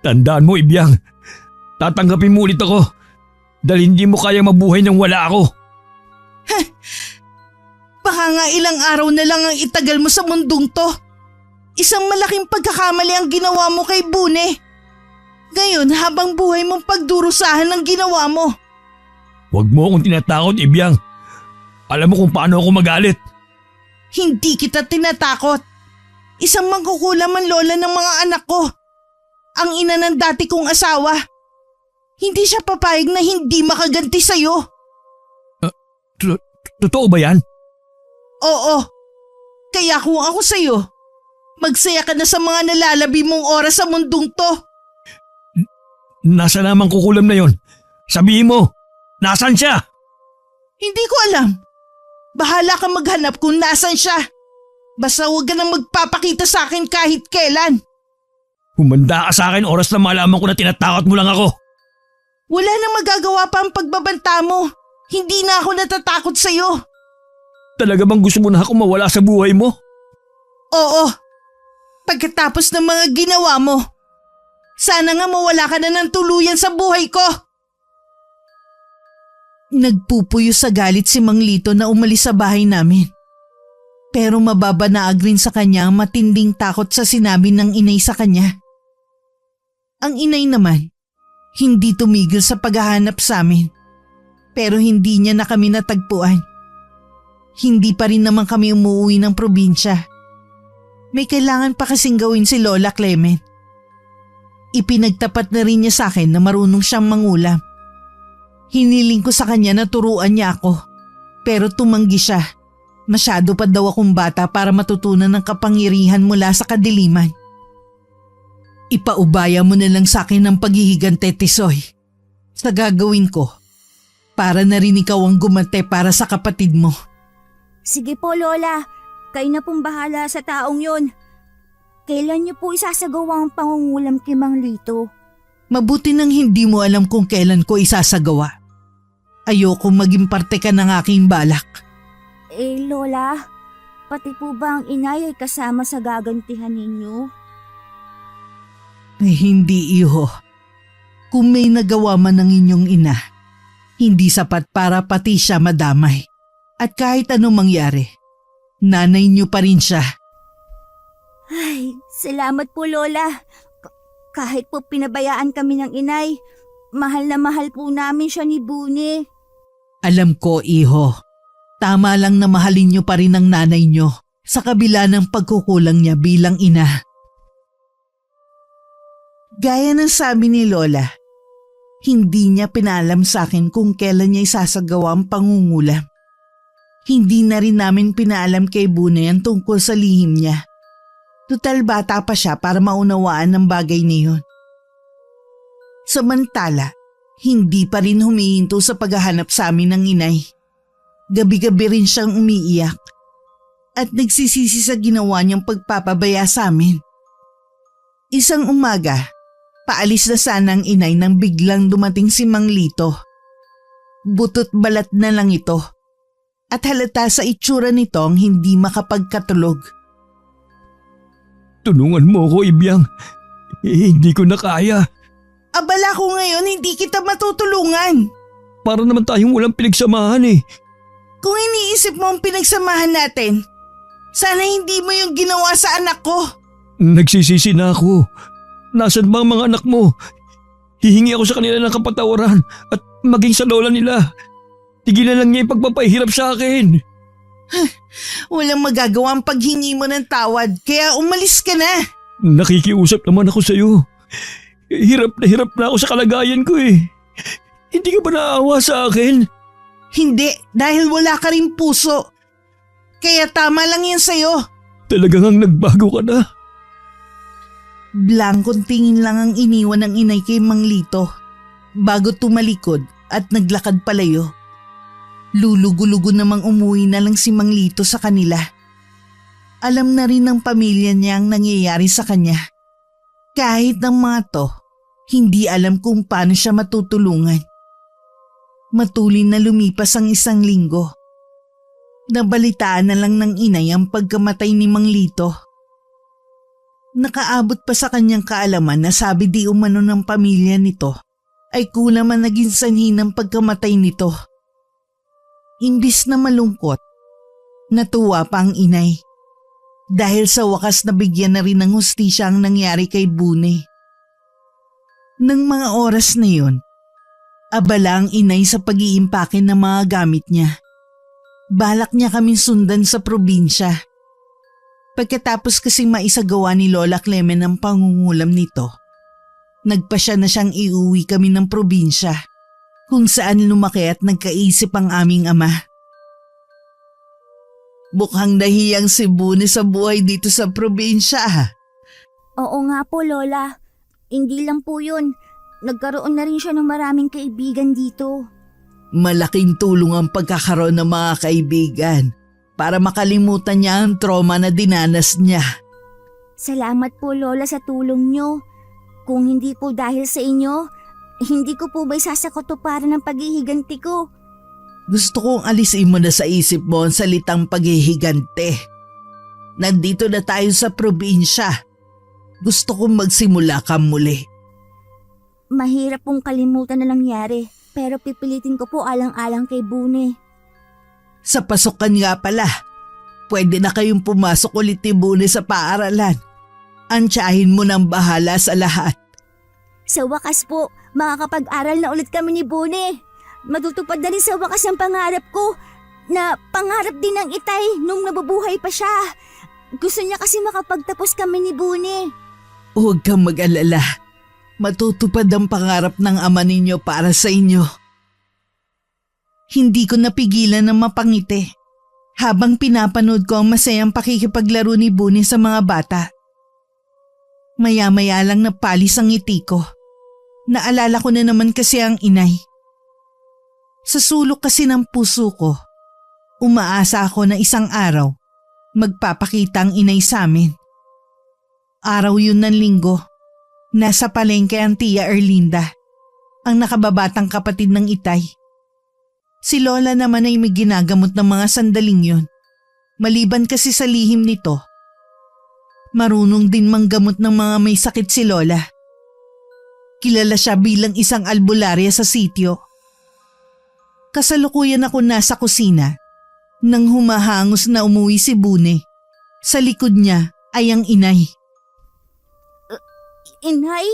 Tandaan mo, Ibiang. Tatanggapin mo ulit ako. Dahil hindi mo kaya mabuhay nang wala ako. Baka nga ilang araw na lang ang itagal mo sa mundong to. Isang malaking pagkakamali ang ginawa mo kay Bune. Ngayon, habang buhay mong pagdurusahan ang ginawa mo. Huwag mo akong tinatakot, Ibiang. Alam mo kung paano ako magalit. Hindi kita tinatakot. Isang mangkukulam ang lola ng mga anak ko. Ang ina ng dati kong asawa. Hindi siya papayag na hindi makaganti sa'yo. Totoo ba yan? Oo. Kaya kung ako sa'yo, magsaya ka na sa mga nalalabi mong oras sa mundong to. Nasa namang kukulam na yon? Sabihin mo, nasan siya? Hindi ko alam. Bahala ka maghanap kung nasan siya. Basta huwag ka nang magpapakita sa akin kahit kailan. Humanda ka sa akin oras na malaman ko na tinatakot mo lang ako. Wala nang magagawa pa ang pagbabanta mo. Hindi na ako natatakot sa'yo. Talaga bang gusto mo na ako mawala sa buhay mo? Oo. Pagkatapos ng mga ginawa mo, sana nga mawala ka na ng tuluyan sa buhay ko. Nagpupuyo sa galit si Mang Lito na umalis sa bahay namin. Pero mababanaag rin sa kanya ang matinding takot sa sinabi ng inay sa kanya. Ang inay naman, hindi tumigil sa paghahanap sa amin. Pero hindi niya na kami natagpuan. Hindi pa rin naman kami umuwi ng probinsya. May kailangan pa kasing gawin si Lola Clemen. Ipinagtapat na rin niya sa akin na marunong siyang mangulam. Hiniling ko sa kanya na turuan niya ako. Pero tumanggi siya. Masyado pa daw akong bata para matutunan ng kapangyarihan mula sa kadiliman. Ipaubaya mo na lang sa akin ang paghihigante, Tisoy. Sa gagawin ko, para na rin ikaw ang gumante para sa kapatid mo. Sige po, Lola. Kayo na pong bahala sa taong yon. Kailan niyo po isasagawa ang pangungulam kay Mang Lito? Mabuti nang hindi mo alam kung kailan ko isasagawa. Ayoko maging parte ka ng aking balak. Lola, pati po ba ang inay ay kasama sa gagantihan ninyo? Ay hindi, iho. Kung may nagawa man ng inyong ina, hindi sapat para pati siya madamay. At kahit anong mangyari, nanay niyo pa rin siya. Ay, salamat po, Lola. Kahit po pinabayaan kami ng inay, mahal na mahal po namin siya ni Bune. Alam ko, iho. Tama lang na mahalin niyo pa rin ang nanay niyo sa kabila ng pagkukulang niya bilang ina. Gaya ng sabi ni Lola, Hindi niya pinalam sa akin kung kailan niya isasagawa ang pangungulam. Hindi na rin namin pinaalam kay Bune ang tungkol sa lihim niya. Tutal bata pa siya para maunawaan ng bagay na yun. Samantala, hindi pa rin humihinto sa paghahanap sa amin ng inay. Gabi-gabi rin siyang umiiyak at nagsisisi sa ginawa niyang pagpapabaya sa amin. Isang umaga, paalis na sana ang inay nang biglang dumating si Mang Lito. Butot balat na lang ito at halata sa itsura nito ang hindi makapagkatulog. Tulungan mo ako, Ibyang. Hindi ko na kaya. Abala ko ngayon, hindi kita matutulungan. Para naman tayong walang pinagsamahan eh. Kung iniisip mo ang pinagsamahan natin, sana hindi mo yung ginawa sa anak ko. Nagsisisi na ako. Nasaan ba ang mga anak mo? Hihingi ako sa kanila ng kapatawaran at maging sa lola nila. Tigilan lang niya yung pagpapahirap sa akin. Walang magagawa ang paghingi mo ng tawad, kaya umalis ka na. Nakikiusap naman ako sa'yo. Hirap na ako sa kalagayan ko eh. Hindi ka ba naawa sa akin? Hindi, dahil wala ka rin puso. Kaya tama lang yan sa'yo. Talagang nagbago ka na. Blankong tingin lang ang iniwan ng inay kay Mang Lito bago tumalikod at naglakad palayo. Lulugo-lugo namang umuwi na lang si Mang Lito sa kanila. Alam na rin ng pamilya niya ang nangyayari sa kanya. Kahit ng mga to, hindi alam kung paano siya matutulungan. Matulin na lumipas ang 1 linggo. Nabalitaan na lang ng inay ang pagkamatay ni Mang Lito. Nakaabot pa sa kanyang kaalaman na sabi di umano ng pamilya nito ay kulang man naging sanhi ng pagkamatay nito. Imbis na malungkot, natuwa pa ang inay. Dahil sa wakas nabigyan na rin ng hustisya ang nangyari kay Bune. Nang mga oras na yun, abala ang inay sa pag-iimpake ng mga gamit niya. Balak niya kaming sundan sa probinsya. Pagkatapos kasing maisagawa ni Lola Clemen ang pangungulam nito, nagpasya na siyang iuwi kami ng probinsya kung saan lumaki at nagkaisip ang aming ama. Mukhang nahiyang si Bune sa buhay dito sa probinsya. Oo nga po, Lola. Hindi lang po yun. Nagkaroon na rin siya ng maraming kaibigan dito. Malaking tulong ang pagkakaroon ng mga kaibigan para makalimutan niya ang trauma na dinanas niya. Salamat po, Lola, sa tulong nyo. Kung hindi po dahil sa inyo, hindi ko po ba isasakotuparan ng paghihiganti ko? Gusto kong alisin mo na sa isip mo ang salitang paghihigante. Nandito na tayo sa probinsya. Gusto kong magsimula ka muli. Mahirap pong kalimutan na nangyari, pero pipilitin ko po alang-alang kay Bune. Sa pasukan nga pala, pwede na kayong pumasok ulit ni Bune sa paaralan. Antsahin mo ng bahala sa lahat. Sa wakas po, makakapag-aral na ulit kami ni Bune. Matutupad na rin sa wakas ang pangarap ko na pangarap din ng itay nung nabubuhay pa siya. Gusto niya kasi makapagtapos kami ni Bune. Huwag kang mag-alala. Matutupad ang pangarap ng ama ninyo para sa inyo. Hindi ko napigilan na mapangiti habang pinapanood ko ang masayang pakikipaglaro ni Bune sa mga bata. Maya-maya lang napalis ang ngiti ko. Naalala ko na naman kasi ang inay. Sa sulok kasi ng puso ko, umaasa ako na isang araw magpapakita ang inay sa amin. Araw yun ng linggo. Nasa palengke ang Tia Erlinda, ang nakababatang kapatid ng itay. Si Lola naman ay may ginagamot ng mga sandaling yun. Maliban kasi sa lihim nito, marunong din manggamot ng mga may sakit si Lola. Kilala siya bilang isang albularya sa sitio. Kasalukuyan ako nasa kusina nang humahangos na umuwi si Bune. Sa likod niya ay ang inay. Inay?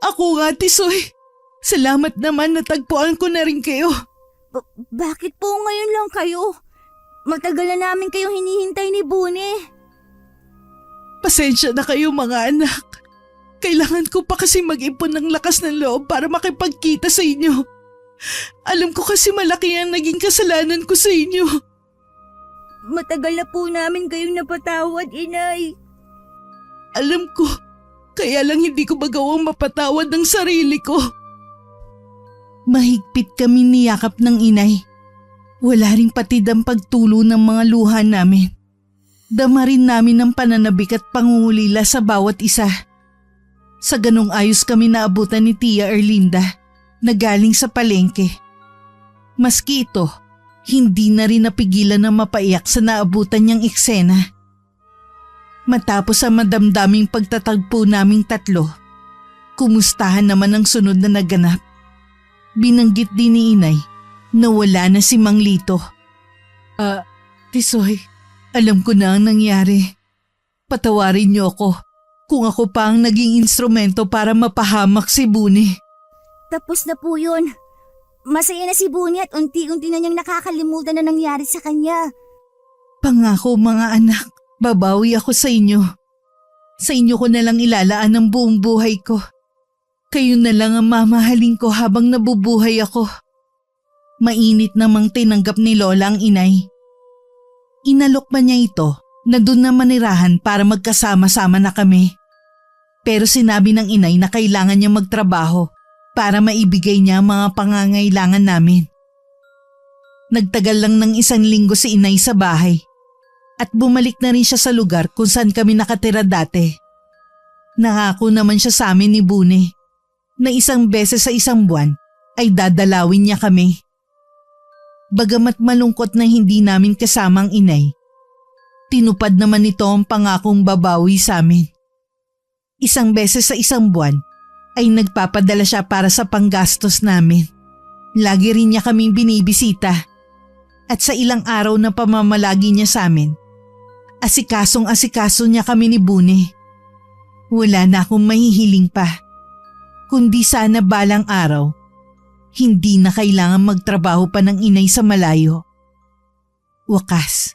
Ako nga, Tisoy. Salamat naman natagpuan ko na rin kayo. Bakit po ngayon lang kayo? Matagal na namin kayong hinihintay ni Bune. Pasensya na kayo mga anak. Kailangan ko pa kasi mag-ipon ng lakas ng loob para makipagkita sa inyo. Alam ko kasi malaki ang naging kasalanan ko sa inyo. Matagal na po namin kayong napatawad, Inay. Alam ko, kaya lang hindi ko magawang mapatawad ng sarili ko. Mahigpit kami niyakap ng inay. Wala ring patid ang pagtulo ng mga luha namin. Dama rin namin ang pananabik at pangungulila sa bawat isa. Sa ganong ayos kami naabutan ni Tia Erlinda na galing sa palengke. Maski ito, hindi na rin napigilan na mapaiyak sa naabutan niyang eksena. Matapos ang madamdaming pagtatagpo naming tatlo, kumustahan naman ang sunod na naganap. Binanggit din ni Inay na wala na si Mang Lito. Tisoy, alam ko na ang nangyari. Patawarin niyo ako kung ako pa ang naging instrumento para mapahamak si Buni. Tapos na po yun. Masaya na si Buni at unti-unti na niyang nakakalimutan na nangyari sa kanya. Pangako mga anak, babawi ako sa inyo. Sa inyo ko na lang ilalaan ang buong buhay ko. Kayo na lang ang mamahalin ko habang nabubuhay ako. Mainit namang tinanggap ni Lola ang inay. Inalok pa niya ito na doon na manirahan para magkasama-sama na kami. Pero sinabi ng inay na kailangan niya magtrabaho para maibigay niya ang mga pangangailangan namin. Nagtagal lang ng 1 linggo si inay sa bahay at bumalik na rin siya sa lugar kung saan kami nakatira dati. Nangako naman siya sa amin ni Bune na 1 beses sa 1 buwan ay dadalawin niya kami. Bagamat malungkot na hindi namin kasama ang inay, tinupad naman nito ang pangakong babawi sa amin. 1 beses sa 1 buwan ay nagpapadala siya para sa panggastos namin. Lagi rin niya kaming binibisita at sa ilang araw na pamamalagi niya sa amin, asikasong-asikaso niya kami ni Bune. Wala na akong mahihiling pa, kundi sana balang araw, hindi na kailangan magtrabaho pa ng inay sa malayo. Wakas,